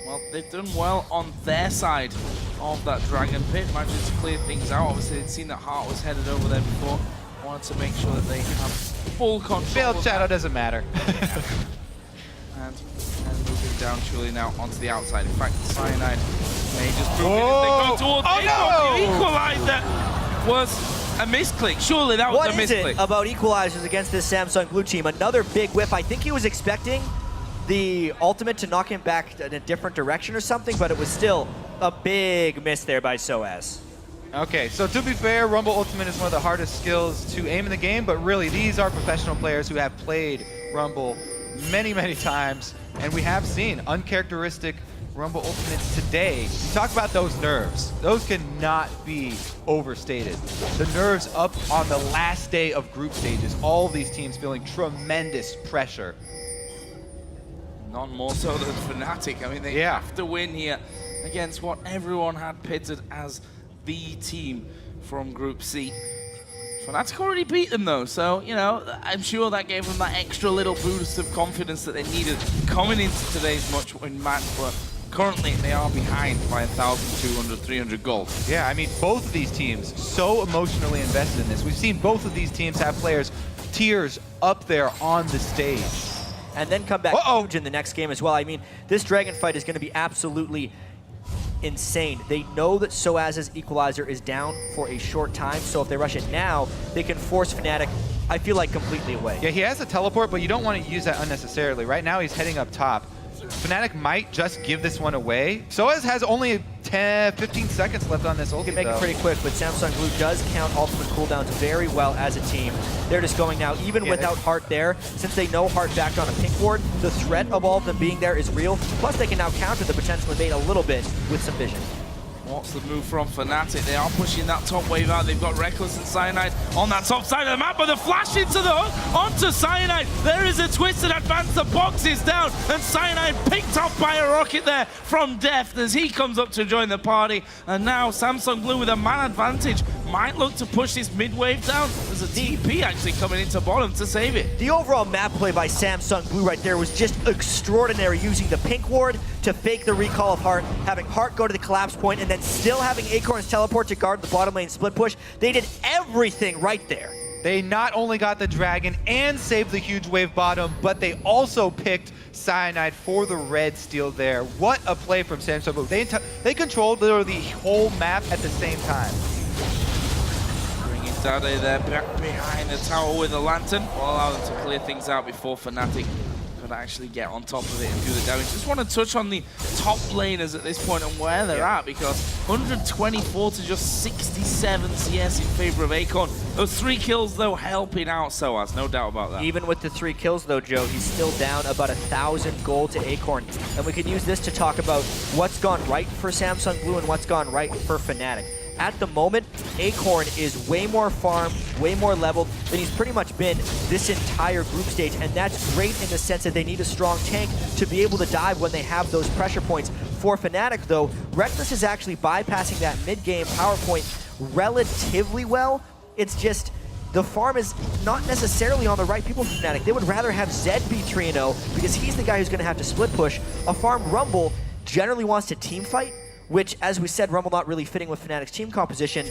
Well, they've done well on their side of that Dragon Pit. Managed to clear things out. Obviously, they'd seen that Heart was headed over there before. Wanted to make sure that they have full control. Failed Shadow doesn't matter. Yeah. and moving down surely now onto the outside. In fact, Cyanide may just prove it if they go towards the equalizer. Was a misclick. Surely that was a misclick. What is it about equalizers against this Samsung Blue team? Another big whiff. I think he was expecting the ultimate to knock him back in a different direction or something, but it was still a big miss there by SOAS. Okay, so to be fair, Rumble Ultimate is one of the hardest skills to aim in the game, but really these are professional players who have played Rumble many, many times, and we have seen uncharacteristic Rumble Ultimates today. You talk about those nerves. Those cannot be overstated. The nerves up on the last day of group stages, all of these teams feeling tremendous pressure. None more so than Fnatic. I mean, they have to win here against what everyone had pitted as the team from Group C. Fnatic already beat them though, so, you know, I'm sure that gave them that extra little boost of confidence that they needed coming into today's much-win match, but currently they are behind by 1,200, 300 gold. Yeah, I mean, both of these teams so emotionally invested in this. We've seen both of these teams have players tears up there on the stage. And then come back huge in the next game as well. I mean, this Dragon fight is going to be absolutely insane. They know that SOAS's equalizer is down for a short time, so if they rush it now, they can force Fnatic, I feel like, completely away. Yeah, he has a teleport, but you don't want to use that unnecessarily. Right now, he's heading up top. Fnatic might just give this one away. SOAS has only 15 seconds left on this ult. You can make it pretty quick, but Samsung Blue does count ultimate cooldowns very well as a team. They're just going now, even without Heart there, since they know Heart backed on a pink ward, the threat of all of them being there is real. Plus, they can now counter the potential invade a little bit with some vision. What's the move from Fnatic? They are pushing that top wave out. They've got Reckless and Cyanide on that top side of the map, but the flash into the hook onto Cyanide. There is a twisted advance. The box is down, and Cyanide picked off by a rocket there from Deft as he comes up to join the party. And now Samsung Blue with a man advantage might look to push this mid wave down. There's a TP actually coming into bottom to save it. The overall map play by Samsung Blue right there was just extraordinary, using the pink ward to fake the recall of Heart, having Heart go to the collapse point, and then still having Acorn's teleport to guard the bottom lane split push. They did everything right there. They not only got the Dragon and saved the huge wave bottom, but they also picked Cyanide for the red steal there. What a play from Samsung Blue. They controlled literally the whole map at the same time. Bringing Dade there back behind the tower with a lantern. Will allow them to clear things out before Fnatic could actually get on top of it and do the damage. Just want to touch on the top laners at this point and where they're at, because 124 to just 67 CS in favor of Acorn. Those 3 kills, though, helping out SOAS, no doubt about that. Even with the 3 kills, though, Joe, he's still down about 1,000 gold to Acorn. And we can use this to talk about what's gone right for Samsung Blue and what's gone right for Fnatic. At the moment, Acorn is way more farmed, way more leveled than he's pretty much been this entire group stage, and that's great in the sense that they need a strong tank to be able to dive when they have those pressure points. For Fnatic, though, Reckless is actually bypassing that mid-game power point relatively well. It's just the farm is not necessarily on the right people for Fnatic. They would rather have Zed be 3-0 because he's the guy who's going to have to split push. A farmed Rumble generally wants to team fight, which, as we said, Rumble not really fitting with Fnatic's team composition.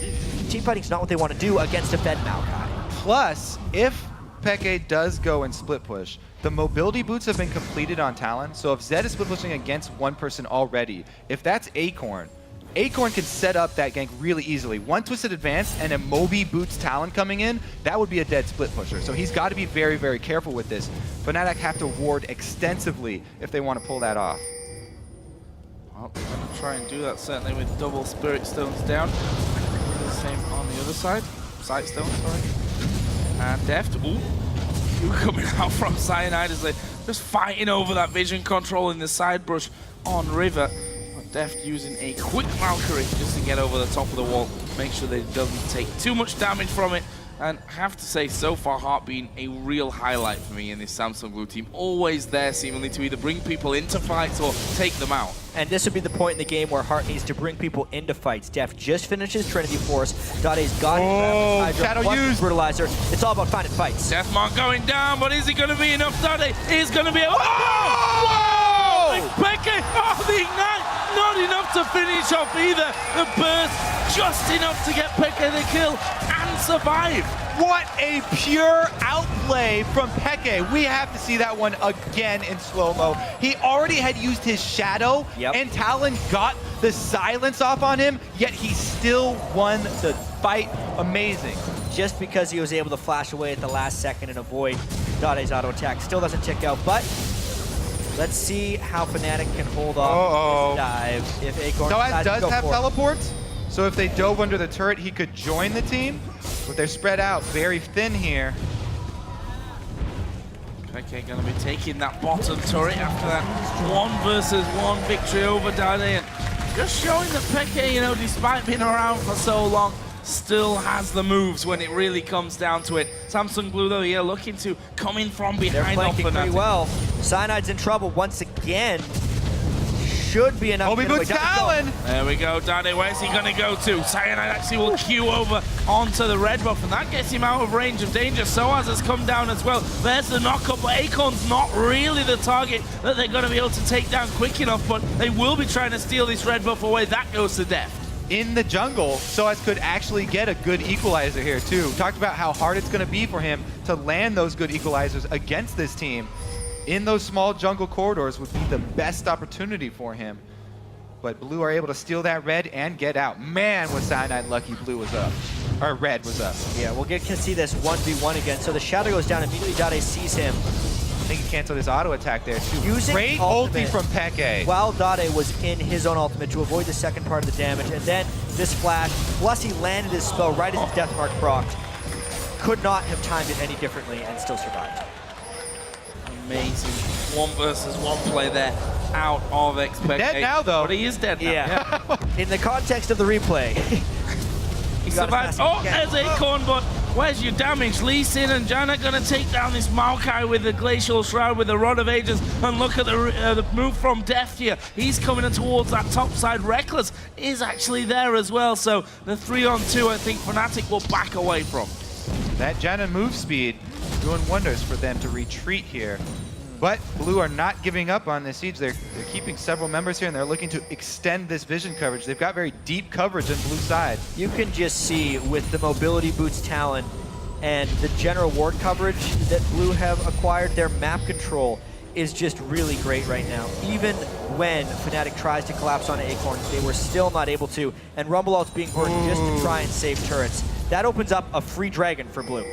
Team fighting's not what they want to do against a fed Maokai. Plus, if Peke does go and split push, the mobility boots have been completed on Talon, so if Zed is split pushing against one person already, if that's Acorn, Acorn can set up that gank really easily. One Twisted Advance and a Moby boots Talon coming in, that would be a dead split pusher. So he's got to be very, very careful with this. Fnatic have to ward extensively if they want to pull that off. Well, they're going to try and do that, certainly with double Spirit Stones down. The same on the other side. Sight Stone, sorry. And Deft, ooh, you coming out from Cyanide as they're just fighting over that vision control in the side brush on River. But Deft using a quick Valkyrie just to get over the top of the wall, make sure that it doesn't take too much damage from it. And I have to say, so far, Heart being a real highlight for me in this Samsung Blue team. Always there, seemingly, to either bring people into fights or take them out. And this would be the point in the game where Heart needs to bring people into fights. Deft just finishes Trinity Force. Dade's got his Shadow used. Brutalizer. It's all about finding fights. Deathmark going down, but is it going to be enough? Dade is going to be... Whoa! Peke, oh, the Ignite! Not enough to finish off either. The burst, just enough to get Peke the kill and survive. What a pure outplay from Peke. We have to see that one again in slow-mo. He already had used his Shadow, and Talon got the silence off on him, yet he still won the fight. Amazing. Just because he was able to flash away at the last second and avoid Dade's auto attack. Still doesn't tick out, but let's see how Fnatic can hold off this dive. If Acorn SOAS does have teleports, so if they dove under the turret, he could join the team, but they're spread out very thin here. Peke going to be taking that bottom turret after that 1 versus 1 victory over Dade. And just showing that Peke, you know, despite being around for so long, still has the moves when it really comes down to it. Samsung Blue, though, yeah, looking to come in from behind. They're flanking pretty well. Cyanide's in trouble once again. Should be enough. Moby boots Talon! There we go, Dade. Where's he going to go to? Cyanide actually will queue over onto the red buff, and that gets him out of range of danger. SOAS has come down as well. There's the knockup, but Acorn's not really the target that they're going to be able to take down quick enough, but they will be trying to steal this red buff away. That goes to death. In the jungle, SOAS could actually get a good equalizer here too. Talked about how hard it's going to be for him to land those good equalizers against this team. In those small jungle corridors would be the best opportunity for him. But Blue are able to steal that red and get out. Man, was Cyanide lucky Blue was up. Or red was up. Yeah, we'll get to see this 1v1 again. So the Shadow goes down, immediately Dade sees him. I think he canceled his auto attack there too. Using great ultimate ulti from Peke. While Dade was in his own ultimate to avoid the second part of the damage. And then this flash, plus he landed his spell right as his Deathmark procced. Could not have timed it any differently and still survived. Amazing 1 versus 1 play there out of Peke. Dead now, though. But he is dead now. Yeah. In the context of the replay. He survived. Oh, there's Acorn, but where's your damage? Lee Sin and Jana going to take down this Maokai with the Glacial Shroud with the Rod of Ages. And look at the move from Deft here. He's coming in towards that top side. Reckless is actually there as well. So the 3-on-2, I think Fnatic will back away from. That Jana move speed doing wonders for them to retreat here. But Blue are not giving up on this siege. They're keeping several members here, and they're looking to extend this vision coverage. They've got very deep coverage on Blue side. You can just see with the mobility boots Talon, and the general ward coverage that Blue have acquired, their map control is just really great right now. Even when Fnatic tries to collapse on Acorn, they were still not able to, and Rumble Ult's being burdened just to try and save turrets. That opens up a free dragon for Blue.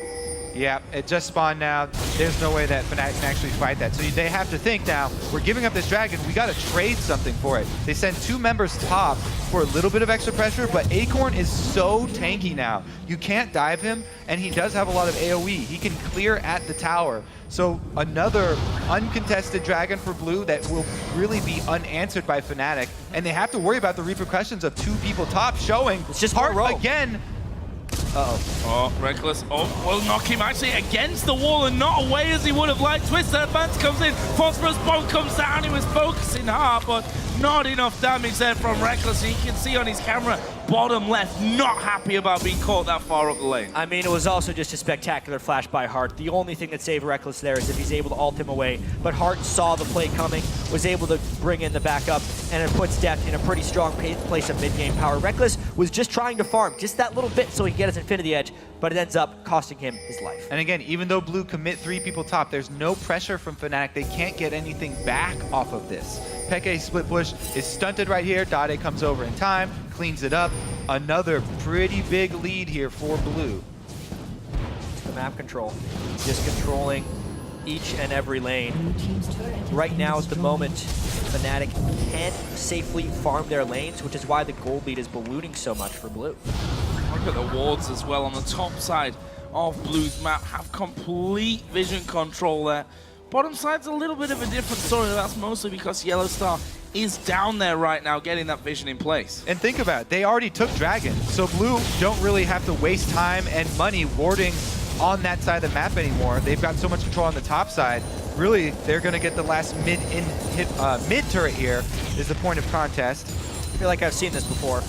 Yeah, it just spawned now. There's no way that Fnatic can actually fight that. So they have to think now, we're giving up this dragon, we gotta trade something for it. They send 2 members top for a little bit of extra pressure, but Acorn is so tanky now. You can't dive him, and he does have a lot of AoE. He can clear at the tower. So another uncontested dragon for Blue that will really be unanswered by Fnatic, and they have to worry about the repercussions of 2 people top showing. It's just Heart more row. again. Oh, Reckless. Oh, will knock him actually against the wall and not away as he would have liked. Twister advance comes in. Phosphorus bomb comes down. He was focusing hard, but not enough damage there from Reckless. And you can see on his camera, bottom left, not happy about being caught that far up the lane. I mean, it was also just a spectacular flash by Hart. The only thing that saved Reckless there is if he's able to ult him away. But Hart saw the play coming, was able to bring in the backup, and it puts Deft in a pretty strong place of mid-game power. Reckless was just trying to farm just that little bit so he can get his Infinity Edge, but it ends up costing him his life. And again, even though Blue commit 3 people top, there's no pressure from Fnatic. They can't get anything back off of this. Peke split push is stunted right here. Dade comes over in time, cleans it up. Another pretty big lead here for Blue. The map control, just controlling each and every lane. Right now at the moment, Fnatic can't safely farm their lanes, which is why the gold lead is ballooning so much for Blue. Look at the wards as well on the top side of Blue's map. Have complete vision control there. Bottom side's a little bit of a different story. That's mostly because Yellow Star is down there right now getting that vision in place. And think about it, they already took Dragon, so Blue don't really have to waste time and money warding on that side of the map anymore. They've got so much control on the top side. Really, they're going to get the last mid turret here is the point of contest. I feel like I've seen this before.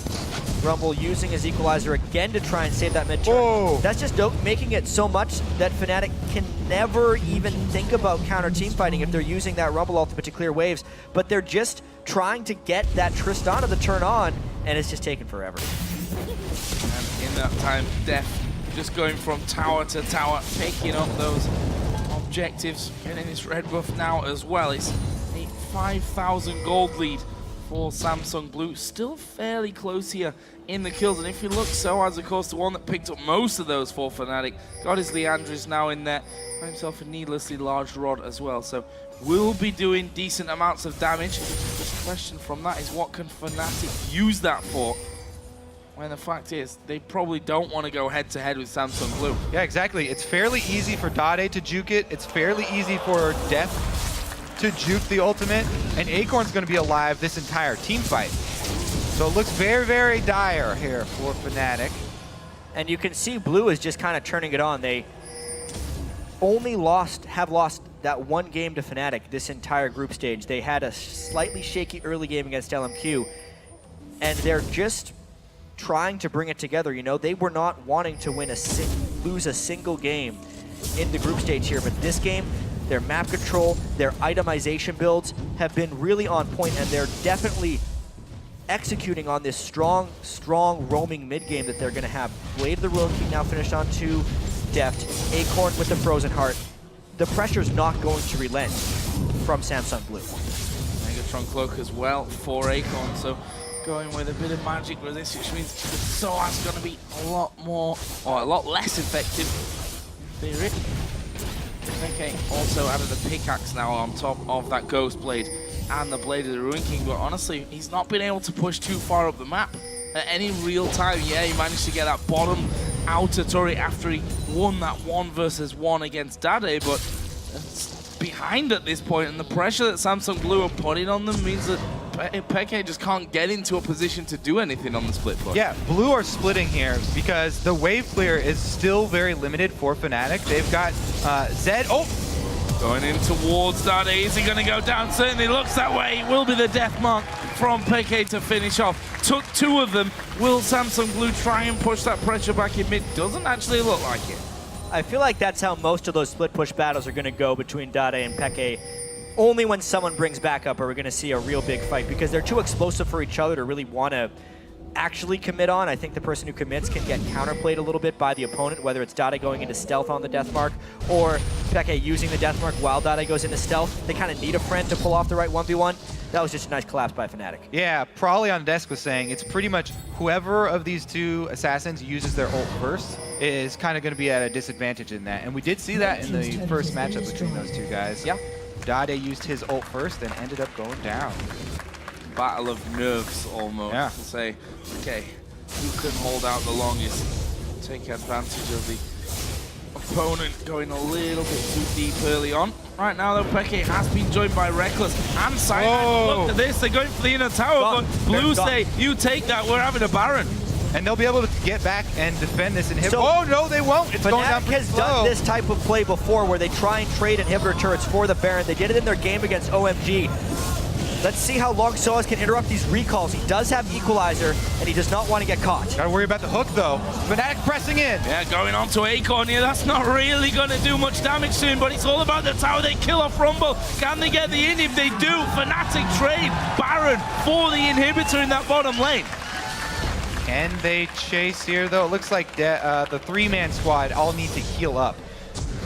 Rumble using his equalizer again to try and save that mid turret. Whoa. That's just making it so much that Fnatic can never even think about counter team fighting if they're using that Rumble ultimate to clear waves, but they're just trying to get that Tristana to turn on, and it's just taking forever. And in that time, Def just going from tower to tower, picking up those objectives, getting this red buff now as well. It's a 5,000 gold lead for Samsung Blue. Still fairly close here in the kills, and if you look, Soaz, of course, the one that picked up most of those for Fnatic, got his Leandris now in there, got himself a needlessly large rod as well, so will be doing decent amounts of damage. The question from that is, what can Fnatic use that for? When the fact is, they probably don't want to go head-to-head with Samsung Blue. Yeah, exactly. It's fairly easy for Dade to juke it. It's fairly easy for Def to juke the ultimate, and Acorn's going to be alive this entire team fight. So it looks very, very dire here for Fnatic. And you can see Blue is just kind of turning it on. They only have lost that one game to Fnatic this entire group stage. They had a slightly shaky early game against LMQ, and they're just trying to bring it together. You know, they were not wanting to lose a single game in the group stage here, but this game, their map control, their itemization builds have been really on point, and they're definitely executing on this strong roaming mid game that they're going to have. Blade of the Ruin King now finished on 2, Deft, Acorn with the Frozen Heart. The pressure's not going to relent from Samsung Blue. Megatron Cloak as well for Acorn, so going with a bit of magic resist, which means Soaz going to be a lot more, or a lot less effective. Theory. Okay, also added a pickaxe now on top of that Ghost Blade and the Blade of the Ruin King, but honestly, he's not been able to push too far up the map at any real time. Yeah, he managed to get that bottom outer turret after he won that 1 versus 1 against Dade, but it's behind at this point, and the pressure that Samsung Blue are putting on them means that Peke just can't get into a position to do anything on the split push. Yeah, Blue are splitting here because the wave clear is still very limited for Fnatic. They've got Zed. Oh! Going in towards Dade. Is he going to go down? Certainly looks that way. It will be the death mark from Peke to finish off. Took 2 of them. Will Samsung Blue try and push that pressure back in mid? Doesn't actually look like it. I feel like that's how most of those split push battles are going to go between Dade and Peke. Only when someone brings back up are we going to see a real big fight, because they're too explosive for each other to really want to actually commit on. I think the person who commits can get counterplayed a little bit by the opponent, whether it's Dade going into stealth on the Deathmark or Peke using the Deathmark while Dade goes into stealth. They kind of need a friend to pull off the right 1v1. That was just a nice collapse by Fnatic. Yeah, Prawley on desk was saying it's pretty much whoever of these two assassins uses their ult first is kind of going to be at a disadvantage in that. And we did see that in the first matchup between those two guys. Yeah. Dade used his ult first and ended up going down. Battle of nerves, almost. Yeah. To say, okay, who can hold out the longest? Take advantage of the opponent going a little bit too deep early on. Right now, though, Peke has been joined by Reckless and Cyanide. Look at this, they're going for the inner tower, but Blue say, you take that, we're having a Baron. And they'll be able to get back and defend this inhibitor. So oh, no, they won't. It's going down Fnatic pretty has slow. done this type of play before where they try and trade inhibitor turrets for the Baron. They did it in their game against OMG. Let's see how long SOAS can interrupt these recalls. He does have Equalizer, and he does not want to get caught. Gotta worry about the hook, though. Fnatic pressing in. Yeah, going on to Acorn here. That's not really going to do much damage soon, but it's all about the tower. They kill off Rumble. Can they get the inhib? They do. Fnatic trade Baron for the inhibitor in that bottom lane. Can they chase here, though? It looks like the three-man squad all need to heal up.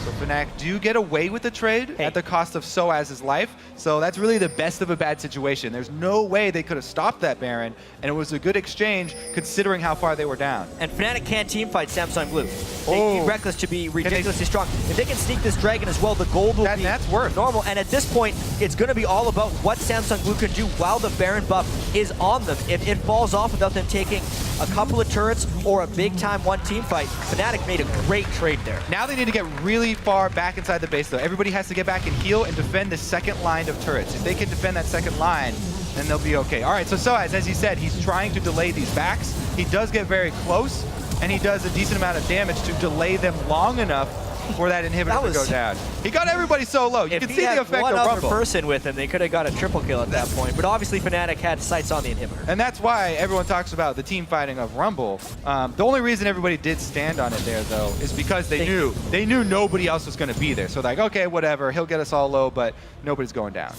So Fnatic do get away with the trade at the cost of SOAS's life. So that's really the best of a bad situation. There's no way they could have stopped that Baron, and it was a good exchange considering how far they were down. And Fnatic can't teamfight Samsung Blue. They need Reckless to be ridiculously strong. If they can sneak this Dragon as well, the gold will be that's worth normal. And at this point, it's going to be all about what Samsung Blue can do while the Baron buff is on them. If it falls off without them taking a couple of turrets or a big-time one-team fight, Fnatic made a great trade there. Now they need to get really far back inside the base, though. Everybody has to get back and heal and defend the second line of turrets. If they can defend that second line, then they'll be okay. All right, so SOAS, as he said, he's trying to delay these backs. He does get very close, and he does a decent amount of damage to delay them long enough for that inhibitor to go down. He got everybody so low. You can see the effect of Rumble. If he had one other person with him, they could have got a triple kill at that point. But obviously, Fnatic had sights on the inhibitor. And that's why everyone talks about the team fighting of Rumble. The only reason everybody did stand on it there, though, is because they knew nobody else was going to be there. So like, okay, whatever, he'll get us all low, but nobody's going down.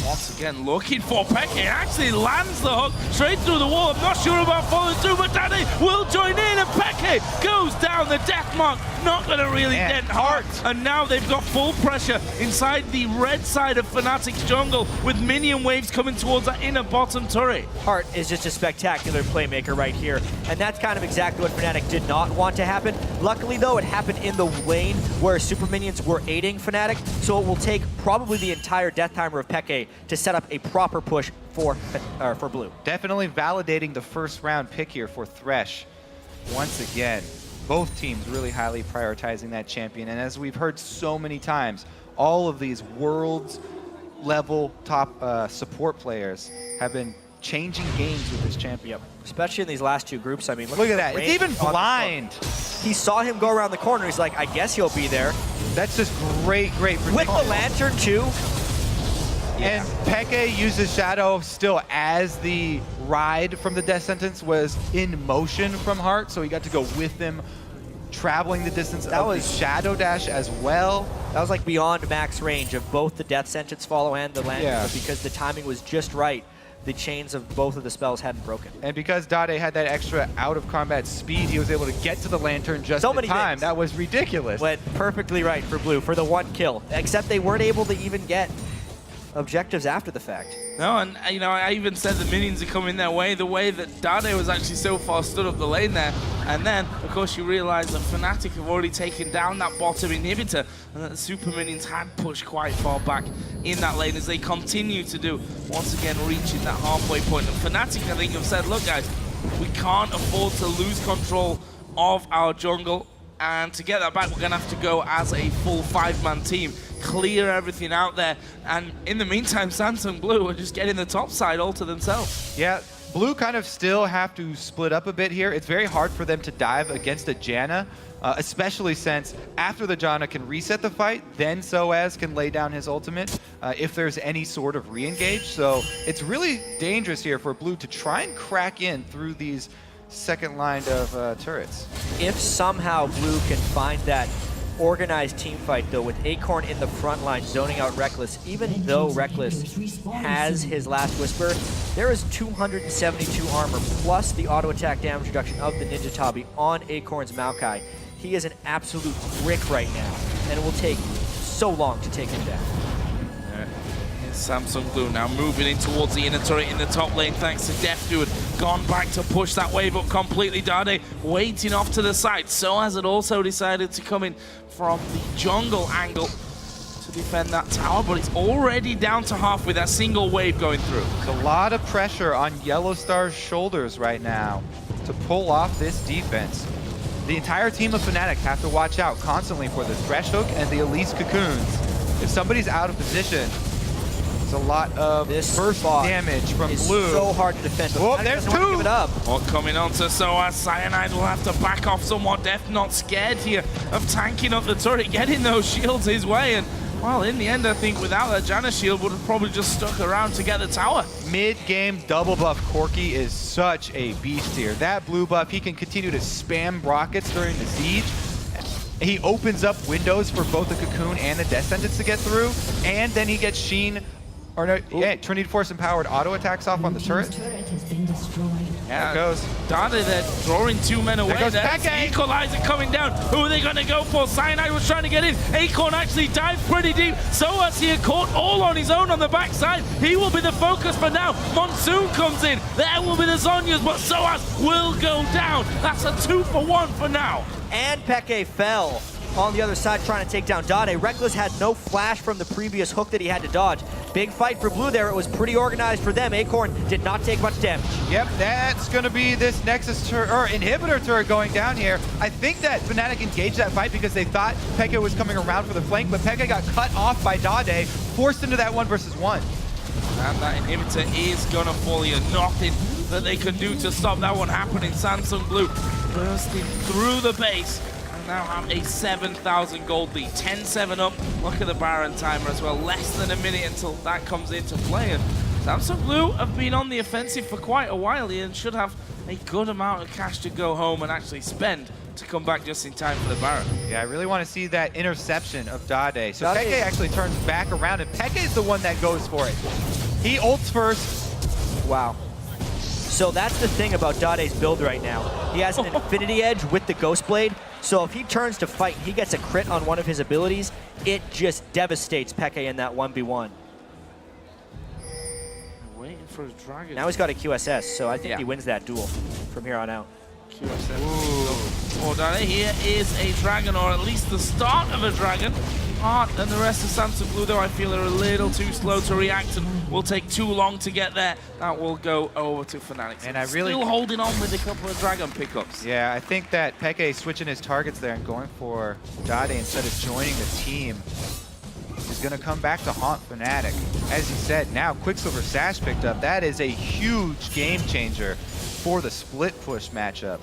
Once again, looking for Peke. Actually lands the hook straight through the wall. I'm not sure about following through, but Daddy will join in, and Peke goes down the death mark. Not going to really dent Heart. And now they've got full pressure inside the red side of Fnatic's jungle with minion waves coming towards that inner bottom turret. Heart is just a spectacular playmaker right here, and that's kind of exactly what Fnatic did not want to happen. Luckily, though, it happened in the lane where super minions were aiding Fnatic, so it will take probably the entire death timer of Peke to set up a proper push for Blue. Definitely validating the first round pick here for Thresh. Once again, both teams really highly prioritizing that champion. And as we've heard so many times, all of these world level top support players have been changing games with this champion. Especially in these last two groups. I mean, look at that. It's even blind. He saw him go around the corner. He's like, I guess he'll be there. That's just great prediction. With the lantern, too. And Peke uses Shadow still as the ride from the death sentence was in motion from Heart, so he got to go with him, traveling the distance of the Shadow Dash as well. That was like beyond max range of both the death sentence follow and the lantern, but because the timing was just right, the chains of both of the spells hadn't broken. And because Dade had that extra out-of-combat speed, he was able to get to the lantern just in time. That was ridiculous. Went perfectly right for Blue for the one kill, except they weren't able to even get objectives after the fact. No, and you know, I even said the minions are coming their way, the way that Dade was actually so far stood up the lane there. And then, of course, you realize that Fnatic have already taken down that bottom inhibitor, and that the super minions had pushed quite far back in that lane as they continue to do, once again, reaching that halfway point. And Fnatic, I think, have said, look, guys, we can't afford to lose control of our jungle. And to get that back, we're going to have to go as a full 5-man team, clear everything out there. And in the meantime, Samsung Blue are just getting the top side all to themselves. Yeah, Blue kind of still have to split up a bit here. It's very hard for them to dive against a Janna, especially since after the Janna can reset the fight, then SOAS can lay down his ultimate if there's any sort of re-engage. So it's really dangerous here for Blue to try and crack in through these second line of turrets. If somehow Blue can find that organized team fight, though, with Acorn in the front line zoning out Reckless. Even though Reckless has his last Whisper, there is 272 armor plus the auto attack damage reduction of the Ninja Tabi on Acorn's Maokai. He is an absolute brick right now, and it will take so long to take him down. Samsung Blue now moving in towards the inner turret in the top lane thanks to Deft, who had gone back to push that wave up completely. Dade waiting off to the side. Soaz had also decided to come in from the jungle angle to defend that tower, but it's already down to half with that single wave going through. There's a lot of pressure on Yellow Star's shoulders right now to pull off this defense. The entire team of Fnatic have to watch out constantly for the Thresh Hook and the Elise Cocoons. If somebody's out of position, there's a lot of burst damage from Blue. So hard to defend. Oh, there's two! Give it up. Well, coming on to Soaz, Cyanide will have to back off somewhat. Deft not scared here of tanking up the turret, getting those shields his way, and well, in the end, I think without that Janna shield would have probably just stuck around to get the tower. Mid-game double buff Corki is such a beast here. That blue buff, he can continue to spam rockets during the siege. He opens up windows for both the Cocoon and the Death Sentence to get through, and then he gets Sheen, or no, yeah, Trinity Force empowered auto attacks off on the turret. Yeah, there it goes. Dade there, drawing two men away. There's Equalizer coming down. Who are they going to go for? Cyanide was trying to get in. Acorn actually dived pretty deep. Soaz here caught all on his own on the backside. He will be the focus for now. Monsoon comes in. There will be the Zonyas, but Soaz will go down. That's a 2-for-1 for now. And Peke fell on the other side trying to take down Dade. Reckless had no flash from the previous hook that he had to dodge. Big fight for Blue there. It was pretty organized for them. Acorn did not take much damage. Yep, that's going to be this Nexus or inhibitor turret going down here. I think that Fnatic engaged that fight because they thought Peke was coming around for the flank, but Peke got cut off by Dade, forced into that 1-versus-1. And that inhibitor is going to fall here. Nothing that they can do to stop that one happening. Samsung Blue bursting through the base. Now have a 7,000 gold lead, 10-7 up. Look at the Baron timer as well, less than a minute until that comes into play. And Samsung Blue have been on the offensive for quite a while here and should have a good amount of cash to go home and actually spend to come back just in time for the Baron. Yeah, I really want to see that interception of Dade. So Peke actually turns back around, and Peke is the one that goes for it. He ults first. Wow. So that's the thing about Dade's build right now. He has an Infinity Edge with the Ghost Blade, so if he turns to fight and he gets a crit on one of his abilities, it just devastates Peke in that 1v1. Waiting for his dragon. Now he's got a QSS, so I think he wins that duel from here on out. QSS. Oh, Dade here is a dragon, or at least the start of a dragon. Art and the rest of Samsung Blue, though, I feel are a little too slow to react and will take too long to get there. That will go over to Fnatic. And I really still holding on with a couple of dragon pickups. Yeah, I think that Peke switching his targets there and going for Dade instead of joining the team is going to come back to haunt Fnatic. As you said, now Quicksilver Sash picked up. That is a huge game changer for the split push matchup.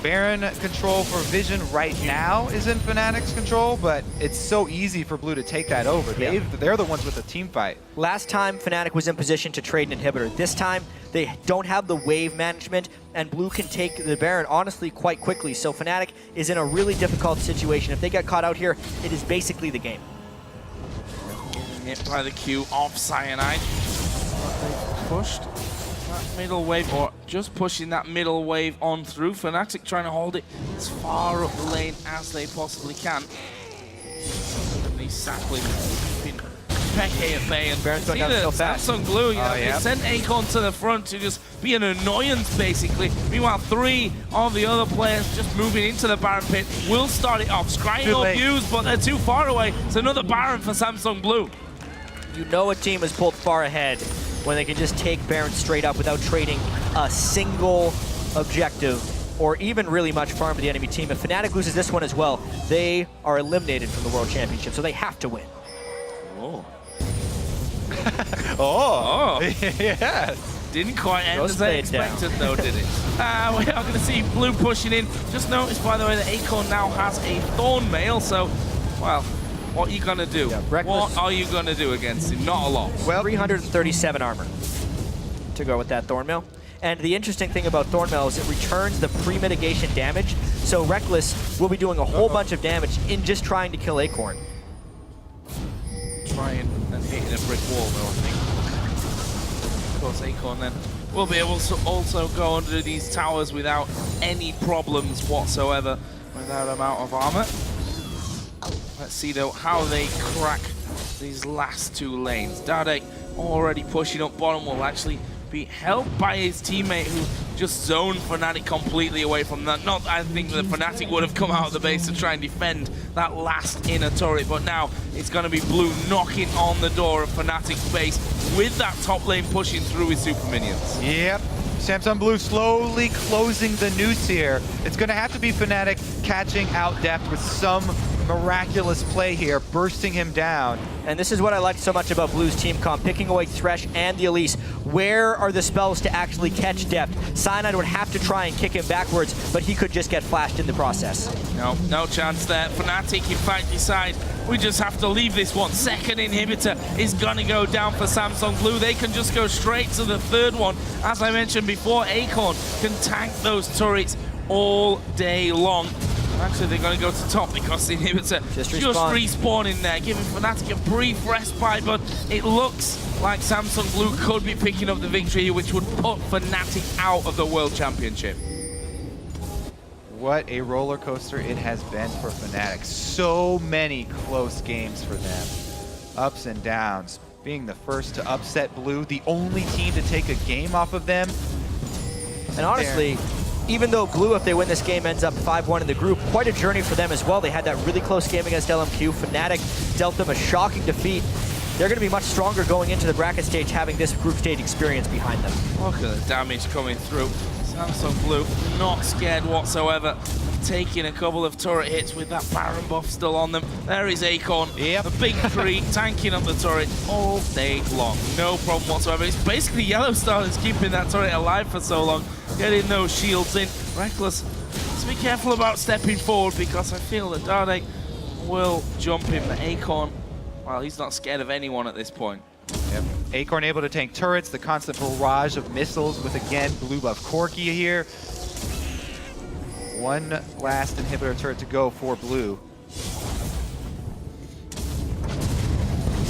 Baron control for Vision right now is in Fnatic's control, but it's so easy for Blue to take that over. They're the ones with the team fight. Last time, Fnatic was in position to trade an inhibitor. This time, they don't have the wave management, and Blue can take the Baron, honestly, quite quickly. So Fnatic is in a really difficult situation. If they get caught out here, it is basically the game. Hit by the Q off Cyanide. They pushed that middle wave, or just pushing that middle wave on through. Fnatic trying to hold it as far up the lane as they possibly can. And these saplings keeping Peke at bay, and Baron's going down so fast. Samsung Blue, you know, they sent Acorn to the front to just be an annoyance, basically. Meanwhile, 3 of the other players just moving into the Baron pit will start it off. Scrying up views, but they're too far away. It's another Baron for Samsung Blue. You know a team is pulled far ahead when they can just take Baron straight up without trading a single objective or even really much farm to the enemy team. If Fnatic loses this one as well, they are eliminated from the World Championship, so they have to win. Oh. Oh. Yes. Didn't quite end as they expected, though, did it? We are going to see Blue pushing in. Just noticed, by the way, that Acorn now has a Thorn Mail, so, well, what are you going to do? What are you going to do against him? Not a lot. Well, 337 armor to go with that Thornmail. And the interesting thing about Thornmail is it returns the pre-mitigation damage So Reckless will be doing a whole bunch of damage in just trying to kill Acorn. Trying and hitting a brick wall though, I think. Of course, Acorn then will be able to also go under these towers without any problems whatsoever, without amount of armor. Let's see though how they crack these last two lanes. Dade already pushing up bottom, will actually be helped by his teammate who just zoned Fnatic completely away from that. Not that I think that Fnatic would have come out of the base to try and defend that last inner turret, but now it's going to be Blue knocking on the door of Fnatic's base with that top lane pushing through his super minions. Yep. Samsung Blue slowly closing the noose here. It's going to have to be Fnatic catching out Deft with some miraculous play here, bursting him down. And this is what I like so much about Blue's team comp, picking away Thresh and the Elise. Where are the spells to actually catch Deft? Cyanide would have to try and kick him backwards, but he could just get flashed in the process. No chance there. Fnatic, in fact, decide we just have to leave this one. Second inhibitor is going to go down for Samsung Blue. They can just go straight to the third one. As I mentioned before, Acorn can tank those turrets all day long. Actually, they're going to go to top because the inhibitor just respawning there, giving Fnatic a brief respite, but it looks like Samsung Blue could be picking up the victory, which would put Fnatic out of the World Championship. What a roller coaster it has been for Fnatic. So many close games for them. Ups and downs. Being the first to upset Blue, the only team to take a game off of them. And honestly, even though Blue, if they win this game, ends up 5-1 in the group, quite a journey for them as well. They had that really close game against LMQ. Fnatic dealt them a shocking defeat. They're going to be much stronger going into the bracket stage, having this group stage experience behind them. Look at the damage coming through. Samsung Blue not scared whatsoever. Taking a couple of turret hits with that Baron buff still on them. There is Acorn, a big tree, tanking up the turret all day long. No problem whatsoever. It's basically Yellow Star that's keeping that turret alive for so long, getting those shields in. Reckless, let's be careful about stepping forward because I feel that Dade will jump him. But Acorn, well, he's not scared of anyone at this point. Yep. Acorn able to tank turrets, the constant barrage of missiles with, again, Blue buff Corki here. One last inhibitor turret to go for Blue.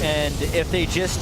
And if they just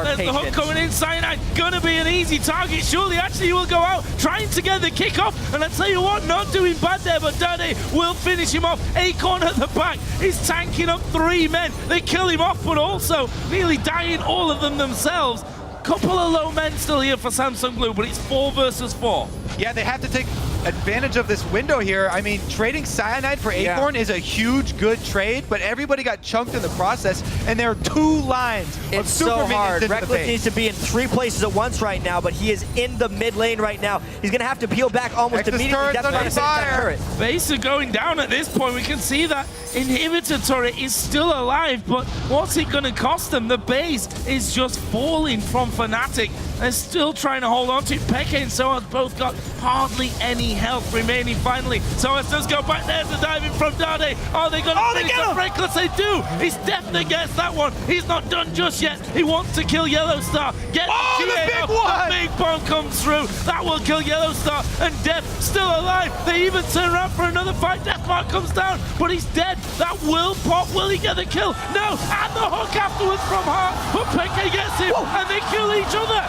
there's the hook coming in. Cyanide gonna be an easy target. Surely, actually, he will go out trying to get the kick off. And I tell you what, not doing bad there, but Dade will finish him off. Acorn at the back is tanking up 3 men. They kill him off, but also nearly dying all of them themselves. Couple of low men still here for Samsung Blue, but it's 4 versus 4. Yeah, they have to take advantage of this window here. I mean, trading Cyanide for Acorn is a huge, good trade, but everybody got chunked in the process, and there are 2 lines of super minions hard. into the Reckless base. needs to be in 3 places at once right now, but he is in the mid lane right now. He's going to have to peel back almost immediately. That's why that turret. Base are going down at this point. We can see that inhibitor turret is still alive, but what's it going to cost them? The base is just falling from Fnatic. They're still trying to hold on to it. Peke and Soaz both got hardly any health remaining finally. Soaz does go back there to dive in from Dade. Are they going to finish the Reckless? They do. He's definitely gets that one. He's not done just yet. He wants to kill Yellow Star. Get the big one! The big bomb comes through. That will kill Yellow Star. And Death still alive. They even turn around for another fight. Deathmark comes down, but he's dead. That will pop. Will he get the kill? No. And the hook afterwards from Hart. But Peke gets him, and they kill each other.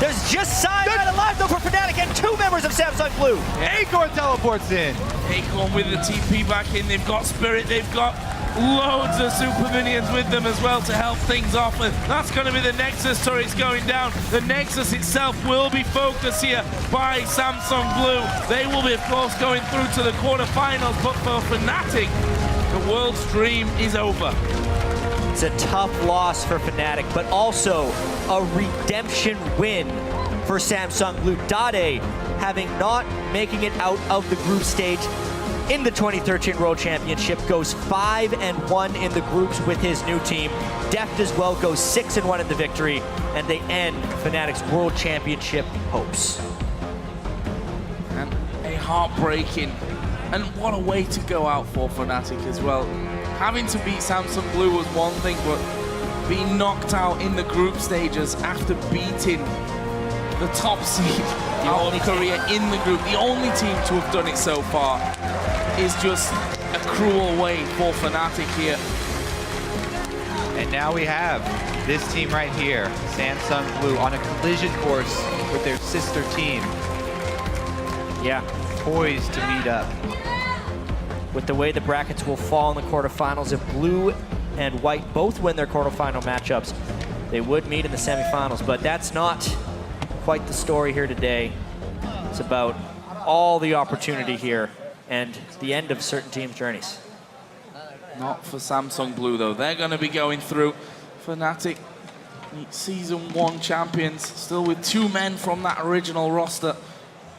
There's just Cyanide alive though for Fnatic and 2 members of Samsung Blue. Acorn teleports in. Acorn with the TP back in. They've got Spirit. They've got loads of super minions with them as well to help things off. And that's going to be the Nexus turrets going down. The Nexus itself will be focused here by Samsung Blue. They will be, of course, going through to the quarterfinals. But for Fnatic, the world's dream is over. It's a tough loss for Fnatic, but also a redemption win for Samsung Blue. Dade, having not making it out of the group stage in the 2013 World Championship, goes 5-1 in the groups with his new team. Deft as well goes 6-1 in the victory, and they end Fnatic's World Championship hopes. And a heartbreaking, and what a way to go out for Fnatic as well. Having to beat Samsung Blue was one thing, but being knocked out in the group stages after beating the top seed out of Korea in the group, the only team to have done it so far, is just a cruel way for Fnatic here. And now we have this team right here, Samsung Blue, on a collision course with their sister team. Yeah. Poised to meet up. With the way the brackets will fall in the quarterfinals, if Blue and White both win their quarterfinal matchups, they would meet in the semifinals. But that's not quite the story here today. It's about all the opportunity here and the end of certain teams' journeys. Not for Samsung Blue, though. They're going to be going through. Fnatic, Season 1 champions, still with 2 men from that original roster.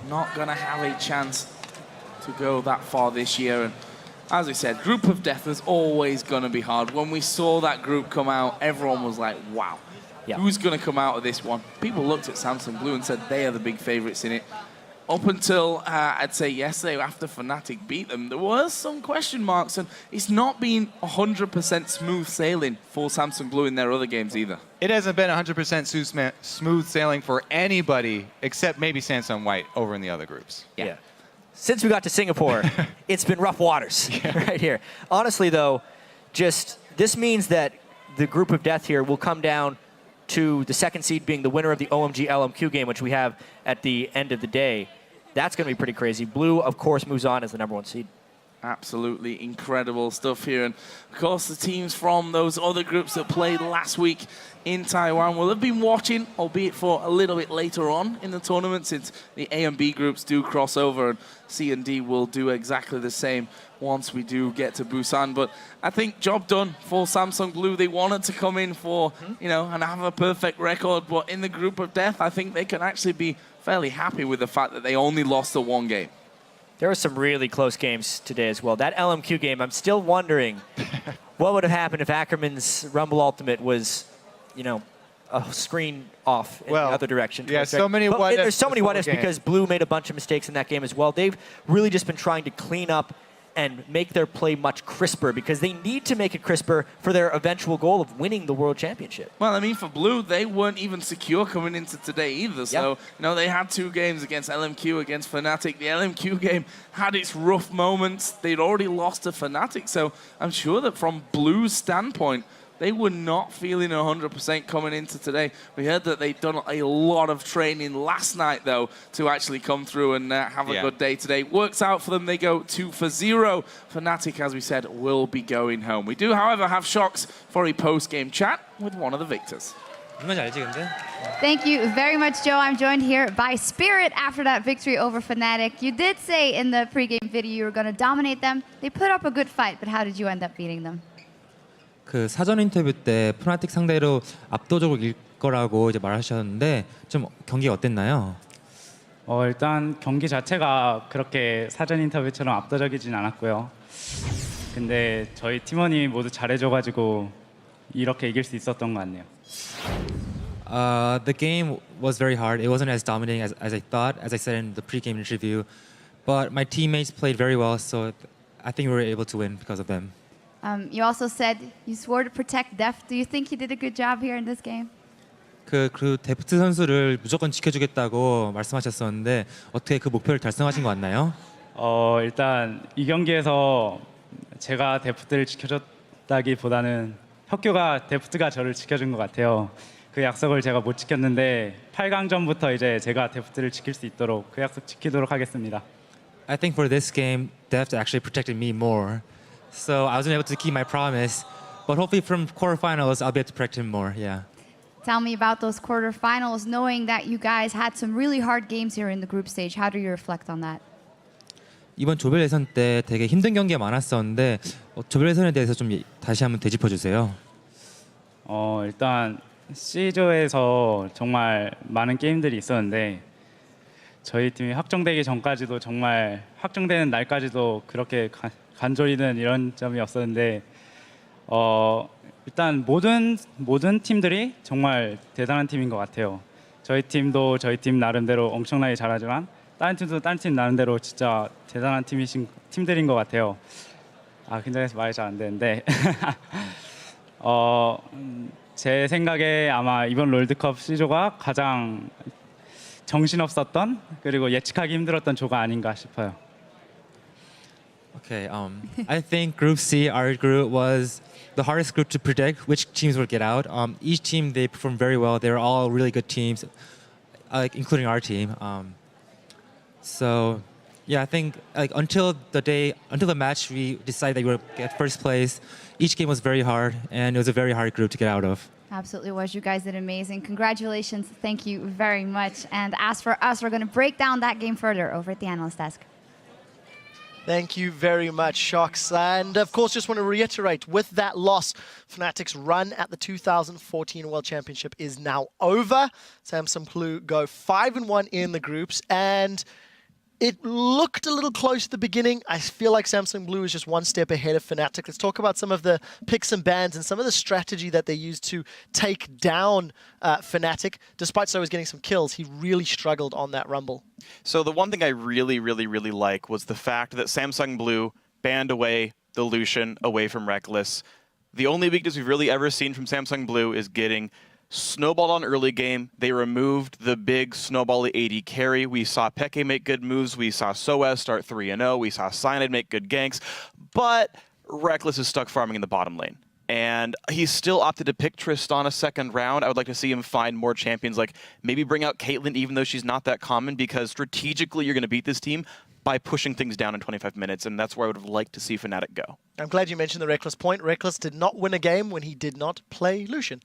Not going to have a chance to go that far this year. And as we said, Group of Death is always going to be hard. When we saw that group come out, everyone was like, wow, who's going to come out of this one? People looked at Samsung Blue and said they are the big favorites in it. Up until, I'd say yesterday, after Fnatic beat them, there was some question marks, and it's not been 100% smooth sailing for Samsung Blue in their other games either. It hasn't been 100% smooth sailing for anybody except maybe Samsung White over in the other groups. Yeah. Since we got to Singapore, it's been rough waters right here. Honestly, though, just this means that the Group of Death here will come down to the second seed being the winner of the OMG LMQ game, which we have at the end of the day. That's going to be pretty crazy. Blue, of course, moves on as the #1 seed. Absolutely incredible stuff here. And of course, the teams from those other groups that played last week in Taiwan will have been watching, albeit for a little bit later on in the tournament, since the A and B groups do cross over, and C and D will do exactly the same once we do get to Busan. But I think job done for Samsung Blue. They wanted to come in for, you know, and have a perfect record, but in the Group of Death, I think they can actually be fairly happy with the fact that they only lost the 1 game. There were some really close games today as well. That LMQ game, I'm still wondering what would have happened if Ackerman's Rumble Ultimate was, you know, a screen off in the other direction. Yeah, so many what ifs. There's so many what ifs because Blue made a bunch of mistakes in that game as well. They've really just been trying to clean up and make their play much crisper because they need to make it crisper for their eventual goal of winning the World Championship. Well, I mean, for Blue, they weren't even secure coming into today either. So, you know, they had 2 games against LMQ, against Fnatic. The LMQ game had its rough moments. They'd already lost to Fnatic. So I'm sure that from Blue's standpoint, they were not feeling 100% coming into today. We heard that they'd done a lot of training last night, though, to actually come through and have a good day today. Works out for them. They go 2-0. Fnatic, as we said, will be going home. We do, however, have Shocks for a post-game chat with one of the victors. Thank you very much, Joe. I'm joined here by Spirit after that victory over Fnatic. You did say in the pregame video you were going to dominate them. They put up a good fight, but how did you end up beating them? 그 사전 인터뷰 때 프나틱 상대로 압도적으로 이길 거라고 이제 말하셨는데 좀 경기가 어땠나요? 일단 경기 자체가 그렇게 사전 인터뷰처럼 압도적이진 않았고요. 근데 저희 팀원이 모두 잘해줘가지고 이렇게 이길 수 있었던 것 같네요. The game was very hard. It wasn't as dominating as I thought, as I said in the pre-game interview. But my teammates played very well, so I think we were able to win because of them. You also said you swore to protect Def. Do you think you did a good job here in this game? 그 데프트 선수를 무조건 지켜주겠다고 말씀하셨었는데 어떻게 그 목표를 달성하신 것 같나요? 일단 이 경기에서 제가 데프트를 지켜줬다기보다는 혁규가 데프트가 저를 지켜준 것 같아요. 그 약속을 제가 못 지켰는데 8강전부터 이제 제가 데프트를 지킬 수 있도록 그 약속 지키도록 하겠습니다. I think for this game, Deft actually protected me more. So I wasn't able to keep my promise, but hopefully from quarterfinals I'll be able to protect him more. Yeah. Tell me about those quarterfinals, knowing that you guys had some really hard games here in the group stage. How do you reflect on that? 이번 조별 예선 때 되게 힘든 경기가 많았었는데 조별 예선에 대해서 좀 다시 한번 되짚어 주세요. 일단 C조에서 정말 많은 게임들이 있었는데 저희 팀이 확정되기 전까지도 정말 확정되는 날까지도 그렇게 간절히는 이런 점이 없었는데 일단 모든 팀들이 정말 대단한 팀인 것 같아요. 저희 팀도 저희 팀 나름대로 엄청나게 잘하지만 다른 팀도 다른 팀 나름대로 진짜 대단한 팀들인 것 같아요. 긴장해서 말이 잘 안 되는데 제 생각에 아마 이번 롤드컵 C조가 가장 정신없었던 그리고 예측하기 힘들었던 조가 아닌가 싶어요. Okay, I think Group C, our group, was the hardest group to predict which teams would get out. Each team, they performed very well. They're all really good teams, including our team. So, yeah, I think until the match, we decided that we would get first place. Each game was very hard, and it was a very hard group to get out of. Absolutely was. You guys did amazing. Congratulations. Thank you very much. And as for us, we're going to break down that game further over at the analyst desk. Thank you very much, Shocks. And of course, just want to reiterate, with that loss, Fnatic's run at the 2014 World Championship is now over. Samsung Blue go 5-1 in the groups, and it looked a little close at the beginning. I feel like Samsung Blue is just one step ahead of Fnatic. Let's talk about some of the picks and bans and some of the strategy that they used to take down Fnatic. Despite Soa's getting some kills, he really struggled on that Rumble. So the one thing I really like was the fact that Samsung Blue banned away the Lucian away from Reckless. The only weakness we've really ever seen from Samsung Blue is getting snowballed on early game. They removed the big snowball AD carry. We saw Peke make good moves. We saw Soaz start 3-0. We saw Cyanide make good ganks. But Reckless is stuck farming in the bottom lane. And he's still opted to pick Tristana second round. I would like to see him find more champions, like maybe bring out Caitlyn, even though she's not that common, because strategically you're going to beat this team by pushing things down in 25 minutes, and that's where I would have liked to see Fnatic go. I'm glad you mentioned the Reckless point. Reckless did not win a game when he did not play Lucian.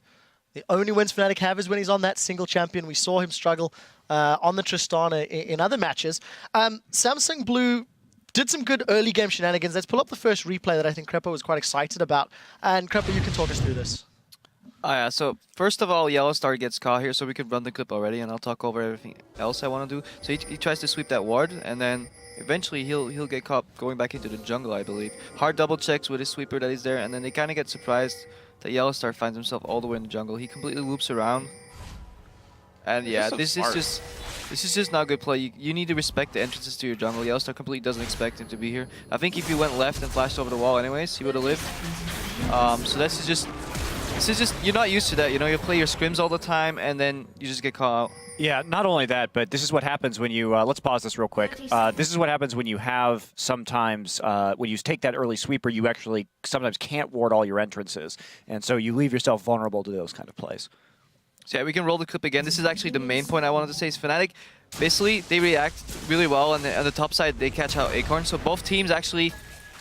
The only wins Fnatic have is when he's on that single champion. We saw him struggle on the Tristana in other matches. Samsung Blue did some good early game shenanigans. Let's pull up the first replay that I think Crepo was quite excited about. And Crepo, you can talk us through this. Yeah, so first of all, Yellow Star gets caught here, so we could run the clip already, and I'll talk over everything else I want to do. So he tries to sweep that ward, and then eventually he'll get caught going back into the jungle, I believe. Hard double checks with his sweeper that is there, and then they kind of get surprised that Yellow Star finds himself all the way in the jungle. He completely loops around. And yeah, this is just not good play. You need to respect the entrances to your jungle. Yellowstar completely doesn't expect him to be here. I think if he went left and flashed over the wall anyways, he would have lived. So this is just you're not used to that. You know, you play your scrims all the time and then you just get caught out. Yeah, not only that, but this is what happens when you, let's pause this real quick. This is what happens when you have sometimes, when you take that early sweeper, you actually sometimes can't ward all your entrances. And so you leave yourself vulnerable to those kind of plays. So yeah, we can roll the clip again. This is actually the main point I wanted to say is Fnatic, basically, they react really well, and on the top side, they catch out Acorn. So both teams actually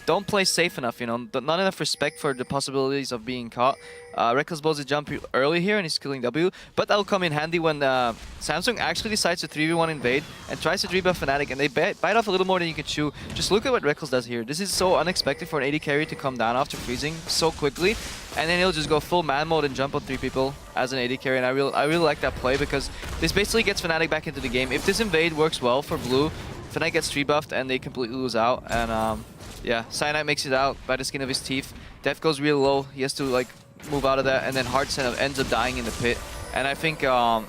don't play safe enough, you know, not enough respect for the possibilities of being caught. Reckless blows a jump early here and he's killing W, but that'll come in handy when Samsung actually decides to 3v1 invade and tries to rebuff Fnatic, and they bite off a little more than you can chew. Just look at what Reckless does here. This is so unexpected for an AD carry to come down after freezing so quickly, and then he'll just go full man mode and jump on 3 people as an AD carry, and I really like that play because this basically gets Fnatic back into the game. If this invade works well for Blue, Fnatic gets 3-buffed and they completely lose out, and yeah, Cyanide makes it out by the skin of his teeth. Death goes real low. He has to like move out of that, and then Heart ends up dying in the pit. And I think I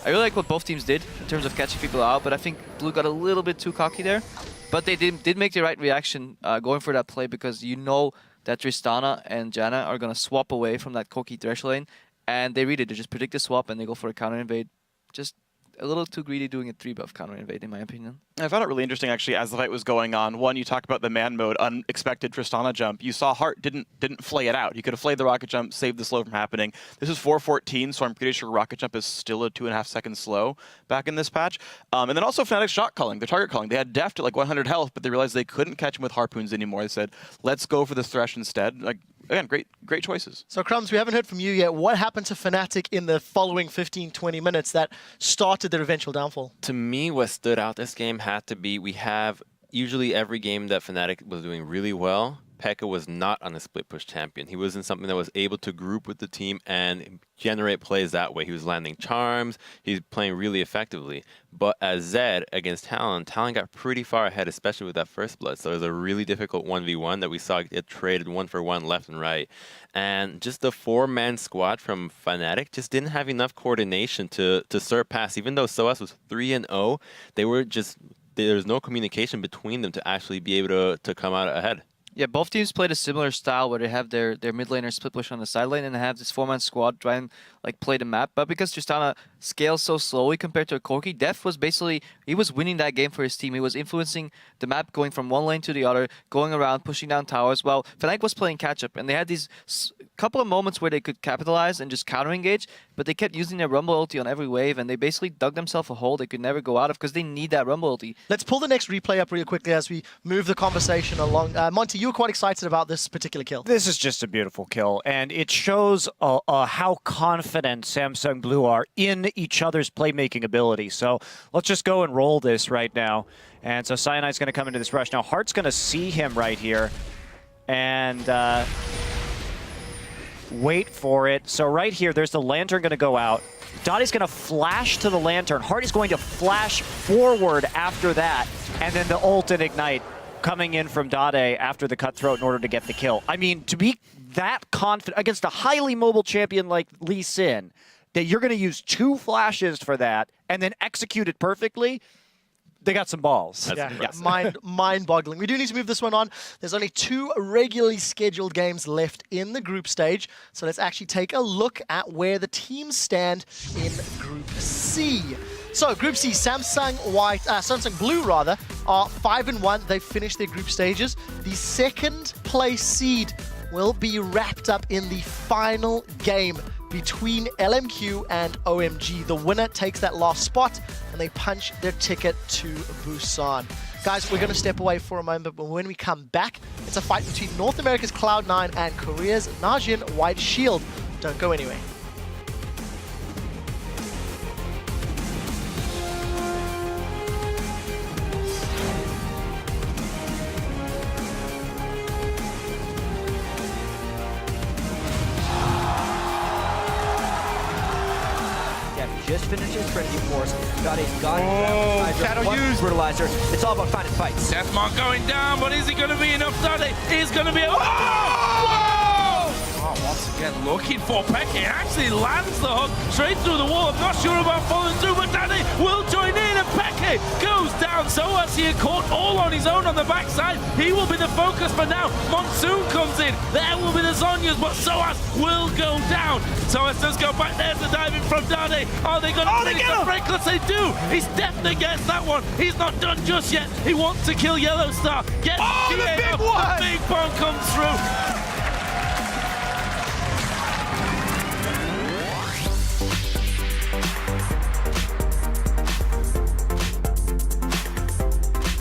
really like what both teams did in terms of catching people out, but I think Blue got a little bit too cocky there. But they did make the right reaction going for that play, because you know that Tristana and Janna are going to swap away from that cocky Thresh lane, and they read it. They just predict the swap and they go for a counter invade. Just a little too greedy doing a 3-buff counter invade, in my opinion. I found it really interesting, actually, as the fight was going on. One, you talked about the man mode, unexpected Tristana jump. You saw Heart didn't flay it out. He could have flayed the rocket jump, saved the slow from happening. This is 4:14, so I'm pretty sure rocket jump is still a 2.5 second slow back in this patch. And then also Fnatic's shot calling, their target calling. They had Deft at like 100 health, but they realized they couldn't catch him with harpoons anymore. They said, let's go for this Thresh instead. Like, again, great choices. So Crumbs, we haven't heard from you yet. What happened to Fnatic in the following 15-20 minutes that started their eventual downfall? To me, what stood out this game had to be, we have usually every game that Fnatic was doing really well, Pekka was not on a split push champion. He wasn't something that was able to group with the team and generate plays that way. He was landing charms, he's playing really effectively. But as Zed against Talon got pretty far ahead, especially with that first blood. So it was a really difficult 1v1 that we saw get traded 1-for-1 left and right. And just the 4-man squad from Fnatic just didn't have enough coordination to surpass. Even though Soaz was 3-0, they were just, there was no communication between them to actually be able to come out ahead. Yeah, both teams played a similar style where they have their mid laner split push on the side lane and they have this 4-man squad try and like play the map. But because Tristana scales so slowly compared to a Corki, Def was basically, he was winning that game for his team. He was influencing the map, going from one lane to the other, going around, pushing down towers, while Fnatic was playing catch-up. And they had these couple of moments where they could capitalize and just counter-engage, but they kept using their Rumble ulti on every wave, and they basically dug themselves a hole they could never go out of because they need that Rumble ulti. Let's pull the next replay up real quickly as we move the conversation along. Monty, you were quite excited about this particular kill. This is just a beautiful kill, and it shows how confident Samsung Blue are in each other's playmaking ability. So let's just go and roll this right now. And so Cyanide's going to come into this rush. Now Heart's going to see him right here and wait for it. So right here, there's the Lantern going to go out. Dade's going to flash to the Lantern. Heart is going to flash forward after that, and then the ult and Ignite coming in from Dade after the cutthroat in order to get the kill. I mean, to be that confident against a highly mobile champion like Lee Sin, that you're going to use 2 flashes for that and then execute it perfectly, they got some balls. Mind-boggling. We do need to move this one on. There's only 2 regularly scheduled games left in the group stage. So let's actually take a look at where the teams stand in Group C. So Group C, Samsung Blue rather, are 5-1. They've finished their group stages. The second place seed will be wrapped up in the final game between LMQ and OMG. The winner takes that last spot and they punch their ticket to Busan. Guys, we're going to step away for a moment, but when we come back, it's a fight between North America's Cloud9 and Korea's Najin White Shield. Don't go anywhere. Just finished his Frenzy Force. Got his gun. Shadow use. Brutalizer. It's all about finding fights. Deathmark going down, but is it going to be enough? Dade is going to be able. Oh, once again, looking for Peke. Actually lands the hook straight through the wall. I'm not sure about following through, but Dade will join in, and Peke goes down. SOAS here caught all on his own on the backside. He will be the focus for now. Monsoon comes in. There will be the Zonyas, but SOAS will go down. SOAS does go back there to dive in from Dade. Are they going to finish the Breakless? They do. He's definitely gets that one. He's not done just yet. He wants to kill Yellow Star. Gets the big one. The big bomb comes through.